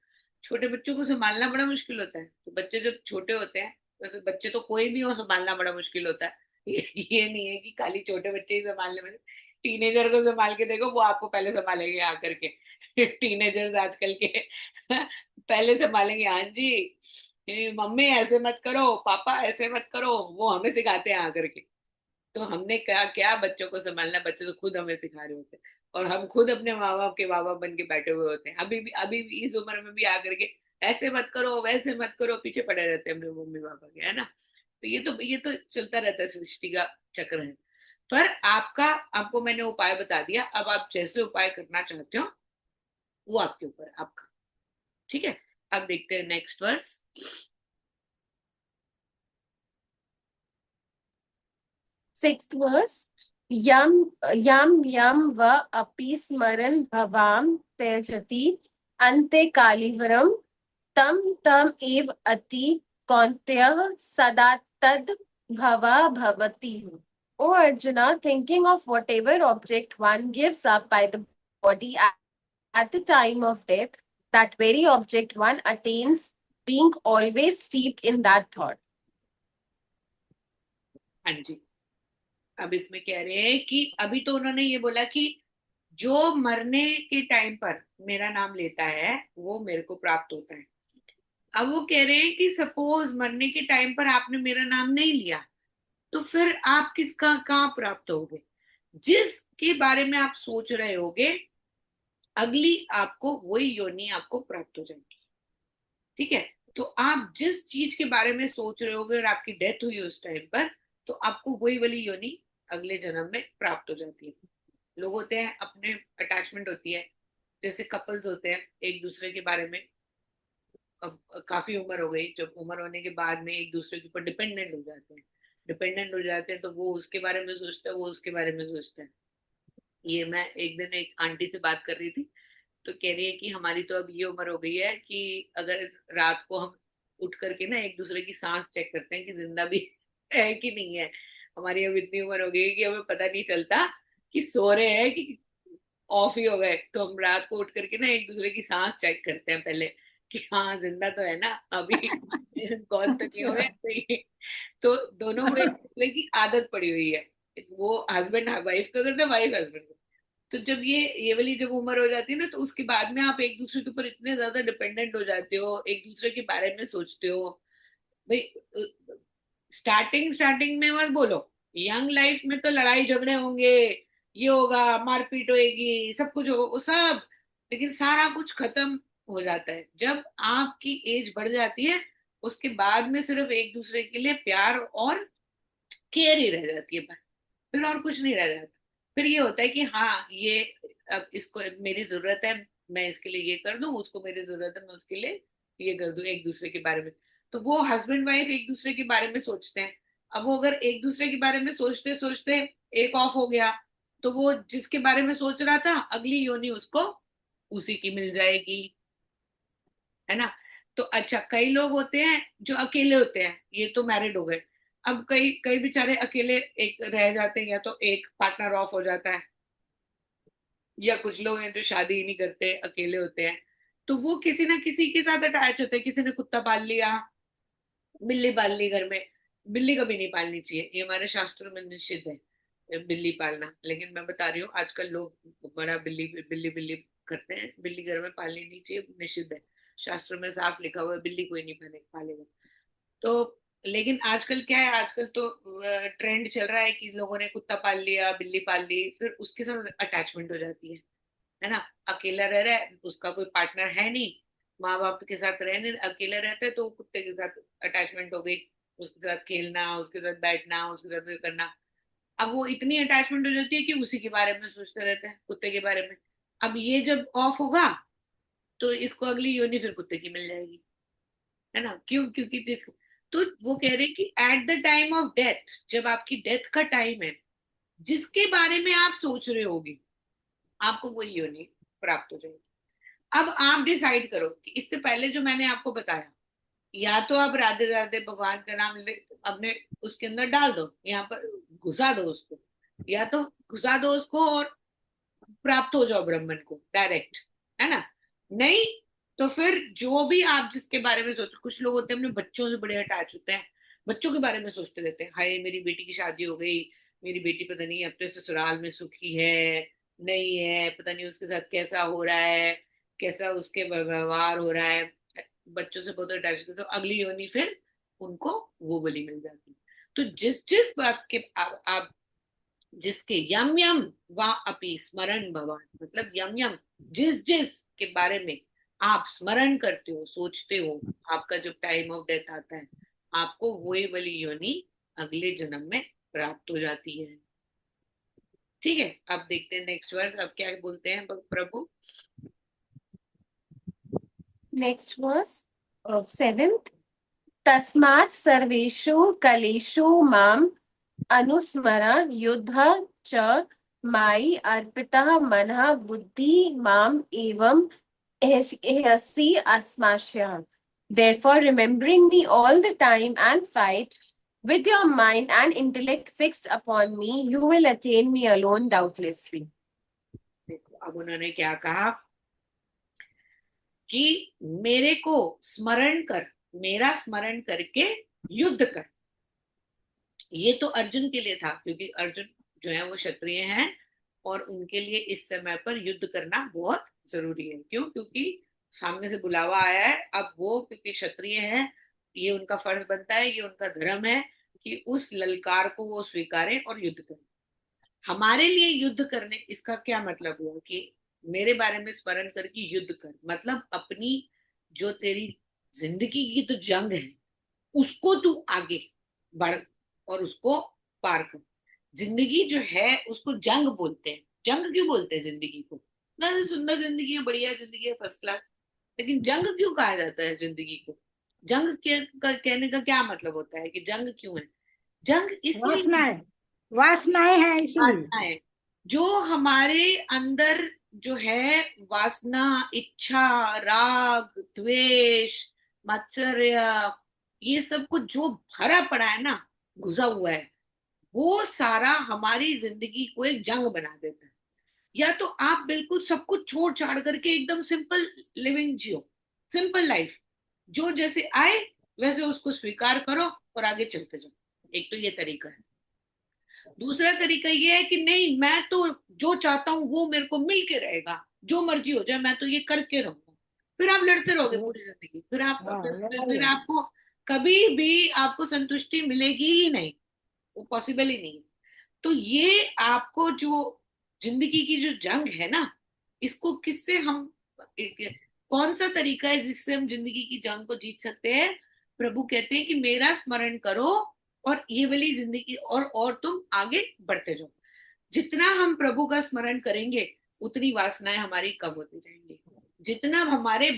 छोटे बच्चों को संभालना बड़ा मुश्किल होता है। तो बच्चे जब छोटे होते हैं, तो बच्चे तो कोई भी हो संभालना बड़ा मुश्किल होता है। ये नहीं है कि खाली छोटे बच्चे ही संभालने में। टीनेजर को संभाल के देखो, वो आपको पहले संभालेंगे आकर के। टीनेजर्स आजकल के पहले संभालेंगे, हाँ जी, मम्मी ऐसे मत करो, पापा ऐसे मत करो, वो हमें सिखाते हैं आकर के। तो हमने क्या क्या बच्चों को संभालना, बच्चे तो खुद हमें सिखा रहे होते हैं। और हम खुद अपने माँ बाप के माँ बाप बन के बैठे हुए होते हैं, अभी भी इस उम्र में भी आकर के ऐसे मत करो, वैसे मत करो, पीछे पड़े रहते हैं अपने मम्मी पापा के, है ना। तो ये तो चलता रहता है, सृष्टि का चक्र है। पर आपको मैंने उपाय बता दिया, अब आप जैसे उपाय करना चाहते हो वो आपके ऊपर है, आपका। ठीक है। अब देखते हैं next verse. Sixth verse. Yam yam yam va api smaran bhavam त्यजति ante kalivaram tam tam ev ati kauntya sada tad bhava bhavati. O Arjuna, thinking of whatever object one gives up by the body at the time of death, that very object one attains, being always steeped in that thought. हाँ जी। अब इसमें कह रहे हैं कि अभी तो उन्होंने ये बोला कि जो मरने के टाइम पर मेरा नाम लेता है वो मेरे को प्राप्त होता है। अब वो कह रहे हैं कि सपोज मरने के टाइम पर आपने मेरा नाम नहीं लिया, तो फिर आप किसका कहाँ प्राप्त होगे। जिसके बारे में आप सोच रहे होगे, अगली आपको वही योनि आपको प्राप्त हो जाएगी। ठीक है। तो आप जिस चीज के बारे में सोच रहे होगे और आपकी डेथ हुई उस टाइम पर, तो आपको वही वाली योनि अगले जन्म में प्राप्त हो जाती है। लोग होते हैं, अपने अटैचमेंट होती है, जैसे कपल्स होते हैं एक दूसरे के बारे में। अब काफी उम्र हो गई, जब उम्र होने के बाद में एक दूसरे के ऊपर डिपेंडेंट हो जाते हैं। डिपेंडेंट हो जाते हैं तो वो उसके बारे में सोचता है, वो उसके बारे में सोचता है। ये मैं एक दिन एक आंटी से बात कर रही थी, तो कह रही है कि हमारी तो अब ये उम्र हो गई है कि अगर रात को हम उठ करके ना एक दूसरे की सांस चेक करते हैं कि जिंदा भी है कि नहीं है। हमारी अब इतनी उम्र हो गई है कि हमें पता नहीं चलता कि सो रहे हैं कि ऑफ ही हो गए। तो हम रात को उठ करके ना एक दूसरे की सांस चेक करते हैं पहले, कि हाँ जिंदा तो है ना अभी, कौन तो नहीं हुए। तो दोनों को एक दूसरे की आदत पड़ी हुई है। वो हस्बैंड वाइफ का करते, वाइफ हस्बैंड का। तो जब ये वाली जब उम्र हो जाती है ना, तो उसके बाद में आप एक दूसरे के ऊपर इतने ज्यादा डिपेंडेंट हो जाते हो, एक दूसरे के बारे में सोचते हो। भाई स्टार्टिंग स्टार्टिंग में मत बोलो, यंग लाइफ में तो लड़ाई झगड़े होंगे, ये होगा, मारपीट होएगी, सब कुछ होगा, वो सब। लेकिन सारा कुछ खत्म हो जाता है जब आपकी एज बढ़ जाती है। उसके बाद में सिर्फ एक दूसरे के लिए प्यार और केयर ही रह जाती है बस। फिर और कुछ नहीं रह जाता। फिर ये होता है कि हाँ ये, अब इसको मेरी जरूरत है, मैं इसके लिए ये कर दूं, उसको मेरी जरूरत है, मैं उसके लिए ये कर दूं, एक दूसरे के बारे में। तो वो हस्बैंड वाइफ एक दूसरे के बारे में सोचते हैं। अब वो अगर एक दूसरे के बारे में सोचते सोचते एक ऑफ हो गया, तो वो जिसके बारे में सोच रहा था अगली योनि उसको उसी की मिल जाएगी, है ना। तो अच्छा, कई लोग होते हैं जो अकेले होते हैं, ये तो मैरिड हो गए। अब कई कई बेचारे अकेले एक रह जाते हैं, या तो एक पार्टनर ऑफ हो जाता है, या कुछ लोग हैं जो शादी ही नहीं करते, अकेले होते हैं। तो वो किसी ना किसी के साथ अटैच होते हैं। किसी ने कुत्ता पाल लिया, बिल्ली पाल ली घर में। बिल्ली कभी नहीं पालनी चाहिए, ये हमारे शास्त्रों में निषिद्ध है बिल्ली पालना। लेकिन मैं बता रही हूँ आजकल लोग बड़ा बिल्ली बिल्ली बिल्ली करते हैं। बिल्ली घर में पालनी नहीं चाहिए, निषिद्ध है। शास्त्रों में साफ लिखा हुआ है बिल्ली कोई नहीं पालेगा। तो लेकिन आजकल क्या है, आजकल तो ट्रेंड चल रहा है कि लोगों ने कुत्ता पाल लिया, बिल्ली पाल ली, फिर उसके साथ अटैचमेंट हो जाती है ना। अकेला रह रहा है, उसका कोई पार्टनर है नहीं, माँ बाप के साथ रहने अकेला रहता है, तो कुत्ते के साथ अटैचमेंट हो गई। उसके साथ खेलना, उसके साथ बैठना, उसके साथ ये करना। अब वो इतनी अटैचमेंट हो जाती है कि उसी के बारे में सोचते रहते हैं, कुत्ते के बारे में। अब ये जब ऑफ होगा, तो इसको अगली योनि फिर कुत्ते की मिल जाएगी, है ना। क्यों? क्योंकि देखो, तो वो कह रहे हैं कि at the time of death, जब आपकी डेथ का टाइम है, जिसके बारे में आप सोच रहे होगे आपको वही योनि प्राप्त हो जाएगी। अब आप डिसाइड करो कि इससे पहले जो मैंने आपको बताया, या तो आप राधे राधे भगवान का नाम अपने उसके अंदर डाल दो, यहाँ पर घुसा दो उसको, या तो घुसा दो उसको और प्राप्त हो जाओ ब्राह्मण को डायरेक्ट, है ना। नहीं तो फिर जो भी आप जिसके बारे में सोचो, कुछ लोग होते हैं अपने बच्चों से बड़े अटैच होते हैं, बच्चों के बारे में सोचते रहते हैं, हाय मेरी बेटी की शादी हो गई, मेरी बेटी पता नहीं अपने ससुराल में सुखी है नहीं है, पता नहीं उसके साथ कैसा हो रहा है, कैसा उसके व्यवहार हो रहा है। बच्चों से बहुत अटैच होते हैं, तो अगली योनि फिर उनको वो बलि मिल जाती है। तो जिस जिस बात के आप जिसके यम यम वा अपि स्मरण भवन, मतलब यम यम जिस जिस के बारे में आप स्मरण करते हो, सोचते हो, आपका जब टाइम ऑफ डेथ आता है, आपको वही वाली योनि अगले जन्म में प्राप्त हो जाती है। ठीक है, अब देखते हैं नेक्स्ट वर्ड, अब क्या बोलते हैं प्रभु। नेक्स्ट वर्स, सेवेंथ, तस्मात् सर्वेषु कलेषु माम अनुस्मर युद्ध च मयि अर्पितः मनः बुद्धि माम एवं एहसि अस्माशयः। Therefore, remembering me all the time and fight with your mind and intellect fixed upon me, you will attain me alone doubtlessly. देखो अब उन्होंने क्या कहा कि मेरे को स्मरण कर, मेरा स्मरण करके युद्ध कर। ये तो अर्जुन के लिए था, क्योंकि अर्जुन जो है वो क्षत्रिय हैं, और उनके लिए इस समय पर युद्ध करना बहुत जरूरी है। क्यों? क्योंकि सामने से बुलावा आया है, अब वो क्योंकि क्षत्रिय है, ये उनका फर्ज बनता है, ये उनका धर्म है कि उस ललकार को वो स्वीकारें और युद्ध करें। हमारे लिए युद्ध करने, इसका क्या मतलब हुआ कि मेरे बारे में स्मरण करके युद्ध कर, मतलब अपनी जो तेरी जिंदगी की तो जंग है, उसको तू आगे बढ़ और उसको पार कर। जिंदगी जो है उसको जंग बोलते हैं। जंग क्यों बोलते हैं जिंदगी को? ना सुंदर जिंदगी है, बढ़िया जिंदगी है, फर्स्ट क्लास, लेकिन जंग क्यों कहा जाता है जिंदगी को? जंग कहने का क्या मतलब होता है कि जंग क्यों है? जंग इसलिए, वासनाएं, वासनाएं हैं इसीलिए। वासनाएं, जो हमारे अंदर जो है वासना, इच्छा, राग, द्वेष, मात्सर्य, ये सब कुछ जो भरा पड़ा है ना, घुसा हुआ है, वो सारा हमारी जिंदगी को एक जंग बना देता है। या तो आप बिल्कुल सब कुछ छोड़ छाड़ करके एकदम सिंपल लिविंग जियो, सिंपल लाइफ, जो जैसे आए वैसे उसको स्वीकार करो और आगे चलते जाओ। एक तो ये तरीका है। दूसरा तरीका ये है कि नहीं, मैं तो जो चाहता हूँ वो मेरे को मिल के रहेगा, जो मर्जी हो जाए मैं तो ये करके रहूंगा। फिर आप लड़ते रहोगे पूरी जिंदगी, फिर आप हाँ, फिर आपको कभी भी आपको संतुष्टि मिलेगी ही नहीं, वो पॉसिबल ही नहीं है। तो ये आपको जो जिंदगी की जो जंग है ना, इसको किससे हम कौन सा तरीका है जिससे हम जिंदगी की जंग को जीत सकते हैं? प्रभु कहते हैं कि मेरा स्मरण करो और ये वाली जिंदगी, और तुम आगे बढ़ते जाओ। जितना हम प्रभु का स्मरण करेंगे उतनी वासनाएं हमारी कम होती जाएंगी। जितना हमारे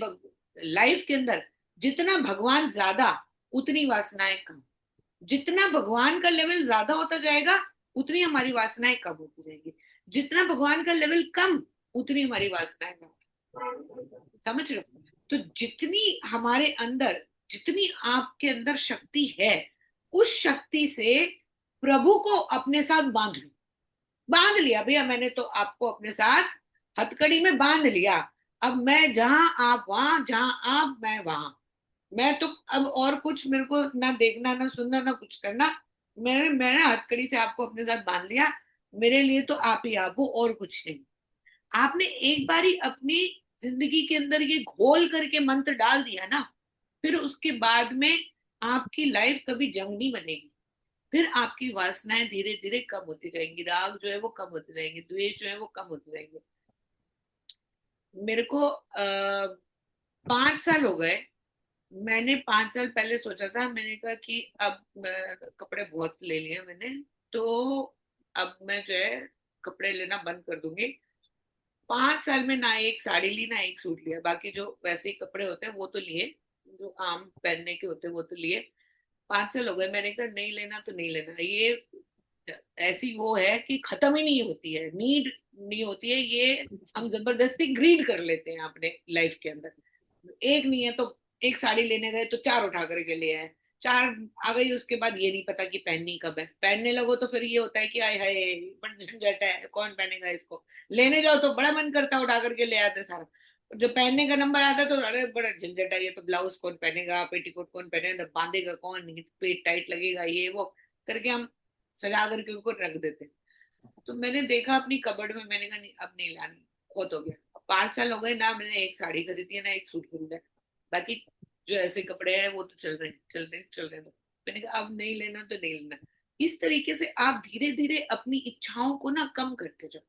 लाइफ के अंदर जितना भगवान ज्यादा, उतनी वासनाएं कम। जितना भगवान का लेवल ज्यादा होता जाएगा उतनी हमारी वासनाएं कम होती जाएंगी। जितना भगवान का लेवल कम, उतनी हमारी वासनाएं कम। समझ रहे हो? तो जितनी हमारे अंदर, जितनी आपके अंदर शक्ति है, उस शक्ति से प्रभु को अपने साथ बांध लो। बांध लिया भैया मैंने तो आपको अपने साथ हथकड़ी में बांध लिया। अब मैं जहां आप वहां, जहां आप मैं वहां। मैं तो अब और कुछ मेरे को ना देखना ना सुनना ना कुछ करना। मैंने हथकड़ी से आपको अपने साथ बांध लिया। मेरे लिए तो आप ही आप हो, और कुछ नहीं। आपने एक बारी अपनी जिंदगी के अंदर ये घोल करके मंत्र डाल दिया ना, फिर उसके बाद में आपकी लाइफ कभी जंग नहीं बनेगी। फिर आपकी वासनाएं धीरे धीरे कम होती जाएंगी, राग जो है वो कम होते जाएंगे, द्वेष जो है वो कम होते जाएंगे। मेरे को 5 साल हो गए। मैंने 5 साल पहले सोचा था, मैंने कहा कि अब कपड़े बहुत ले लिए मैंने, तो अब मैं जो है कपड़े लेना बंद कर दूंगी। 5 साल में ना एक साड़ी ली ना एक सूट लिया, बाकी जो वैसे ही कपड़े होते हैं वो तो लिए, जो आम पहनने के होते हैं वो तो लिए। 5 साल हो गए, मैंने कहा नहीं लेना तो नहीं लेना। ये ऐसी वो है कि खत्म ही नहीं होती है, नीड नहीं होती है ये। हम जबरदस्ती ग्रीड कर लेते हैं अपने लाइफ के अंदर। एक नहीं है तो एक साड़ी लेने गए तो चार उठा करके ले आए, चार आ गई, उसके बाद ये नहीं पता कि पहननी कब है। पहनने लगो तो फिर ये होता है कि आय हाय बड़ा झंझट है, कौन पहनेगा इसको। लेने जाओ तो बड़ा मन करता है, उठा करके ले आते सारा। जब पहनने का नंबर आता है तो अरे बड़ा झंझट है, ये तो ब्लाउज कौन पहनेगा, पेटीकोट कौन पहनेगा, बांधेगा कौन, पेट टाइट लगेगा, ये वो करके हम सजा करके उनको रख देते हैं। तो मैंने देखा अपनी कबर्ड में, मैंने कहा नहीं अब नहीं लानी, बहुत हो गया। 5 साल हो गए ना, मैंने एक साड़ी खरीदी है ना एक सूट खरीदा है। बाकी जो ऐसे कपड़े हैं वो तो चल रहे हैं, चल रहे हैं। तो मैंने कहा अब नहीं लेना तो नहीं लेना। इस तरीके से आप धीरे धीरे अपनी इच्छाओं को ना कम करते जाओ।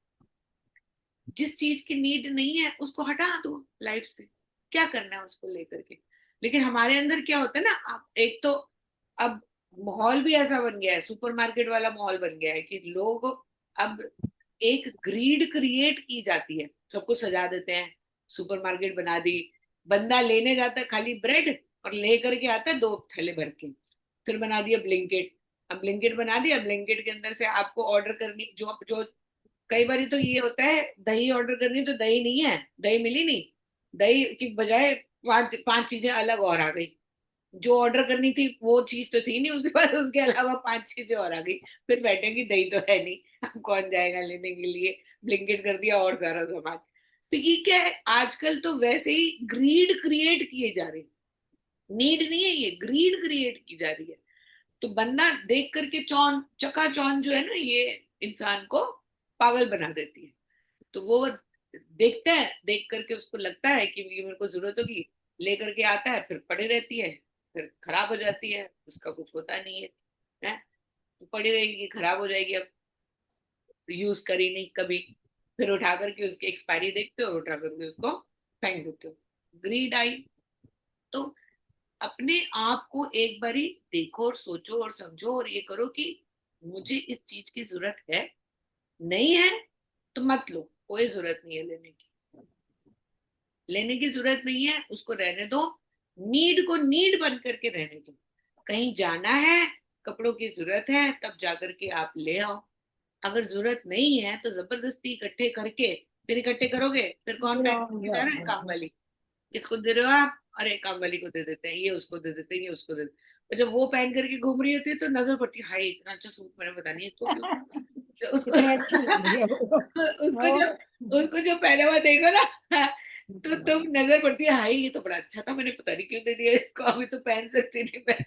जिस चीज की नीड नहीं है उसको हटा दो लाइफ से, क्या करना है उसको लेकर के। लेकिन हमारे अंदर क्या होता है ना, आप एक तो अब माहौल भी ऐसा बन गया है, सुपरमार्केट वाला माहौल बन गया है कि लोग अब एक ग्रीड क्रिएट की जाती है, सब कुछ सजा देते हैं, सुपरमार्केट बना दी। बंदा लेने जाता है खाली ब्रेड और ले करके आता है 2 थैले भर के। फिर बना दिया ब्लिंकेट। अब ब्लिंकेट बना दिया, ब्लिंकेट के अंदर से आपको ऑर्डर करनी जो जो कई बार तो ये होता है, दही ऑर्डर करनी तो दही नहीं है, दही मिली नहीं, दही की बजाय 5 चीजें अलग और आ गई। जो ऑर्डर करनी थी वो चीज तो थी नहीं उसके पास, उसके अलावा 5 चीजें और आ गई। फिर बैठेंगी दही तो है नहीं, अब कौन जाएगा लेने के लिए, ब्लिंकेट कर दिया और सारा सामान। तो ये क्या है, आजकल तो वैसे ही ग्रीड क्रिएट किए जा रहे हैं। नीड नहीं है, ये ग्रीड क्रिएट की जा रही है। तो बंदा देख करके चौन चकाचौंध जो है ना, ये इंसान को पागल बना देती है। तो वो देखता है, देख करके उसको लगता है कि ये मेरे को जरूरत होगी, लेकर के आता है, फिर पड़ी रहती है, फिर खराब हो जाती है, उसका कुछ होता नहीं है, है? तो पड़ी रहेगी, खराब हो जाएगी। अब यूज करी नहीं कभी, फिर उठा करके उसकी एक्सपायरी देखते हो, उठा करके उसको फेंक देते हो। ग्रीड आई। तो अपने आप को एक बारी देखो और सोचो और समझो और ये करो कि मुझे इस चीज की जरूरत है, नहीं है तो मत लो, कोई जरूरत नहीं है लेने की। लेने की जरूरत नहीं है उसको रहने दो। नीड को नीड बन करके रहने दो। कहीं जाना है, कपड़ों की जरूरत है, तब जाकर के आप ले आओ। अगर जरूरत नहीं है तो जबरदस्ती इकट्ठे करके, फिर इकट्ठे करोगे फिर कौन पहन के जा रहा है, काम वाली। किसको दे रहे हो आप, अरे काम वाली को दे देते हैं, ये उसको दे देते हैं, ये उसको दे देते हैं। और जब वो पहन करके घूम रही होती है तो नजर पड़ती है, हाय इतना अच्छा सूट मैंने पता नहीं इसको क्यों। तो उसको कितनी अच्छी लग रही है वो। उसको वो जो उसको जो पहना हुआ देखो ना, तो तुम नजर पड़ती है, हाय ये तो बड़ा अच्छा था, मैंने पता नहीं क्यों दे दिया इसको, अभी तो पहन सकती नहीं मैं।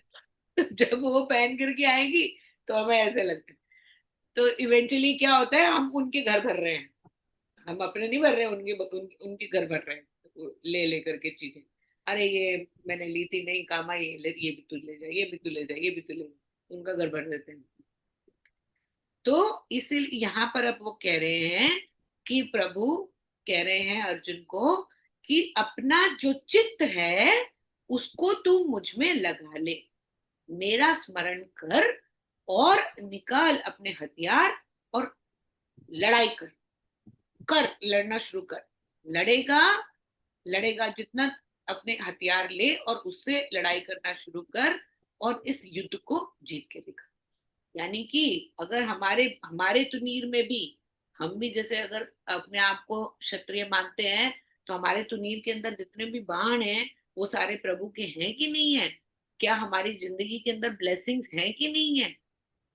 तो जब वो पहन करके आएगी तो हमें ऐसे लगता है। तो इवेंचुअली क्या होता है, हम उनके घर भर रहे हैं, हम अपने नहीं भर रहे हैं, उनके घर भर रहे हैं ले ले करके चीजें। अरे ये मैंने ली थी, नहीं काम आई, ये भी तू ले जा, ये भी तू ले जा, ये भी तू ले जा, उनका घर भर देते हैं। तो इसीलिए यहाँ पर अब वो कह रहे हैं कि प्रभु कह रहे हैं अर्जुन को कि अपना जो चित्त है उसको तू मुझ में लगा ले, मेरा स्मरण कर और निकाल अपने हथियार और लड़ाई कर। कर लड़ना शुरू कर। लड़ेगा, लड़ेगा जितना, अपने हथियार ले और उससे लड़ाई करना शुरू कर और इस युद्ध को जीत के दिखा। यानी कि अगर हमारे हमारे तुनीर में भी, हम भी जैसे अगर अपने आप को क्षत्रिय मानते हैं, तो हमारे तुनीर के अंदर जितने भी बाण हैं वो सारे प्रभु के हैं कि नहीं है। क्या हमारी जिंदगी के अंदर ब्लेसिंग्स हैं कि नहीं है।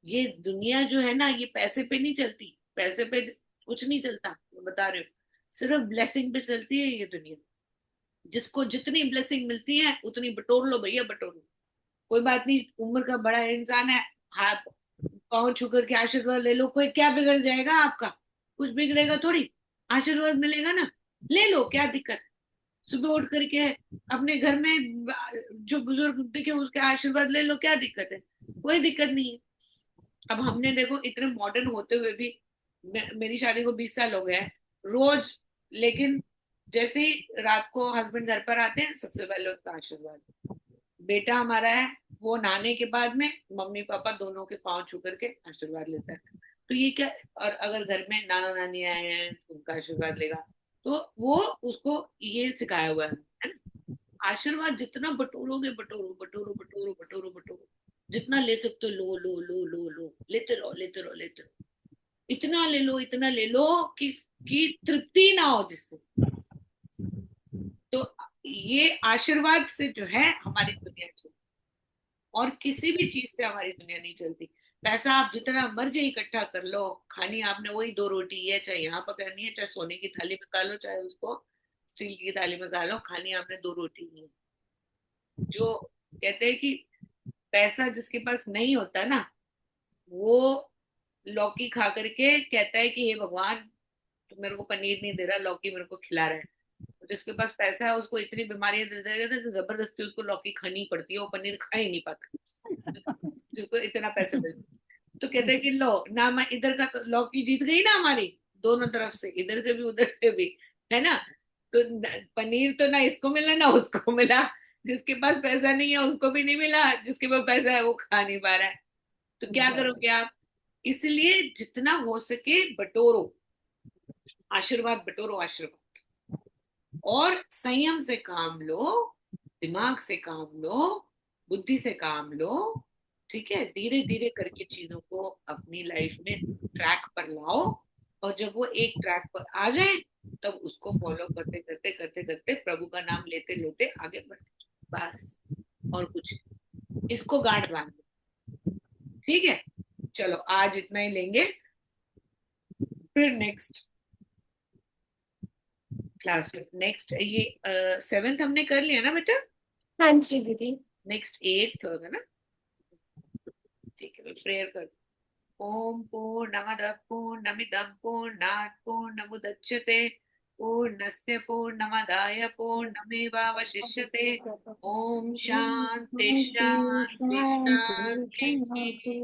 ये दुनिया जो है ना, ये पैसे पे नहीं चलती, पैसे पे कुछ नहीं चलता, मैं बता रही हूँ। सिर्फ ब्लेसिंग पे चलती है ये दुनिया। जिसको जितनी ब्लेसिंग मिलती है उतनी बटोर लो भैया, बटोर लो। कोई बात नहीं, उम्र का बड़ा इंसान है, हाथ पाँव छू करके आशीर्वाद ले लो, कोई क्या बिगड़ जाएगा आपका, कुछ बिगड़ेगा थोड़ी, आशीर्वाद मिलेगा ना, ले लो, क्या दिक्कत है। सुबह उठ करके अपने घर में जो बुजुर्ग दिखे उसके आशीर्वाद ले लो, क्या दिक्कत है, कोई दिक्कत नहीं है। अब हमने देखो इतने मॉडर्न होते हुए भी, मेरी शादी को 20 साल हो गया है, रोज, लेकिन जैसे ही रात को हस्बैंड घर पर आते हैं सबसे पहले उसका आशीर्वाद। बेटा हमारा है, वो नहाने के बाद में मम्मी पापा दोनों के पांव छू करके आशीर्वाद लेता है। तो ये क्या, और अगर घर में नाना नानी आए हैं तो उनका आशीर्वाद लेगा। तो वो उसको ये सिखाया हुआ है ना। आशीर्वाद जितना बटोरोगे, बटोरो बटोरो बटोरो बटोरो बटोरो, जितना ले सकते हो लो लो लो लो लो, लेते रहो लेते रहो लेते रहो। इतना ले लो, इतना ले लो कि तृप्ति ना हो जिससे। तो ये आशीर्वाद से जो है हमारी दुनिया चलती। और किसी भी चीज से हमारी दुनिया नहीं चलती। पैसा आप जितना मर्जी इकट्ठा कर लो, खानी आपने वही दो रोटी है, चाहे यहाँ पकानी है, चाहे सोने की थाली में खा लो, चाहे उसको स्टील की थाली में खा लो, खानी आपने दो रोटी ही है। जो कहते हैं कि पैसा जिसके पास नहीं होता ना, वो लौकी खा करके कहता है कि हे भगवान, तू मेरे को पनीर नहीं दे रहा, लौकी मेरे को खिला रहा है। तो जिसके पास पैसा है उसको इतनी बीमारियां दे देगा कि जबरदस्ती उसको लौकी खानी पड़ती है, वो पनीर खा ही नहीं पाता जिसको इतना पैसा मिलता है। तो कहते हैं कि लो ना, मैं इधर का तो लौकी जीत गई ना हमारी, दोनों तरफ से, इधर से भी उधर से भी, है ना। तो पनीर तो ना इसको मिला ना उसको मिला, जिसके पास पैसा नहीं है उसको भी नहीं मिला, जिसके पास पैसा है वो खा नहीं पा रहा है। तो क्या करोगे आप? इसलिए जितना हो सके बटोरो, आशीर्वाद बटोरो, आशीर्वाद। और संयम से काम लो, दिमाग से काम लो, बुद्धि से काम लो। ठीक है, धीरे धीरे करके चीजों को अपनी लाइफ में ट्रैक पर लाओ। और जब वो एक ट्रैक पर आ जाए, तब उसको फॉलो करते करते करते करते प्रभु का नाम लेते लेते आगे बढ़ते, बस। और कुछ नहीं। इसको गांठ बांध लो। ठीक है, चलो आज इतना ही लेंगे, फिर नेक्स्ट क्लास में, नेक्स्ट ये 7th हमने कर लिया ना बेटा, हाँ जी दीदी। नेक्स्ट 8th होगा ना। ठीक है, प्रेयर कर। ओम पूर्णमदः पूर्णमिदं पूर्णात् पूर्णमुदच्यते पूर्णस्य पूर्णमादाय पूर्णमेवावशिष्यते। ओम शांति शांति शांति।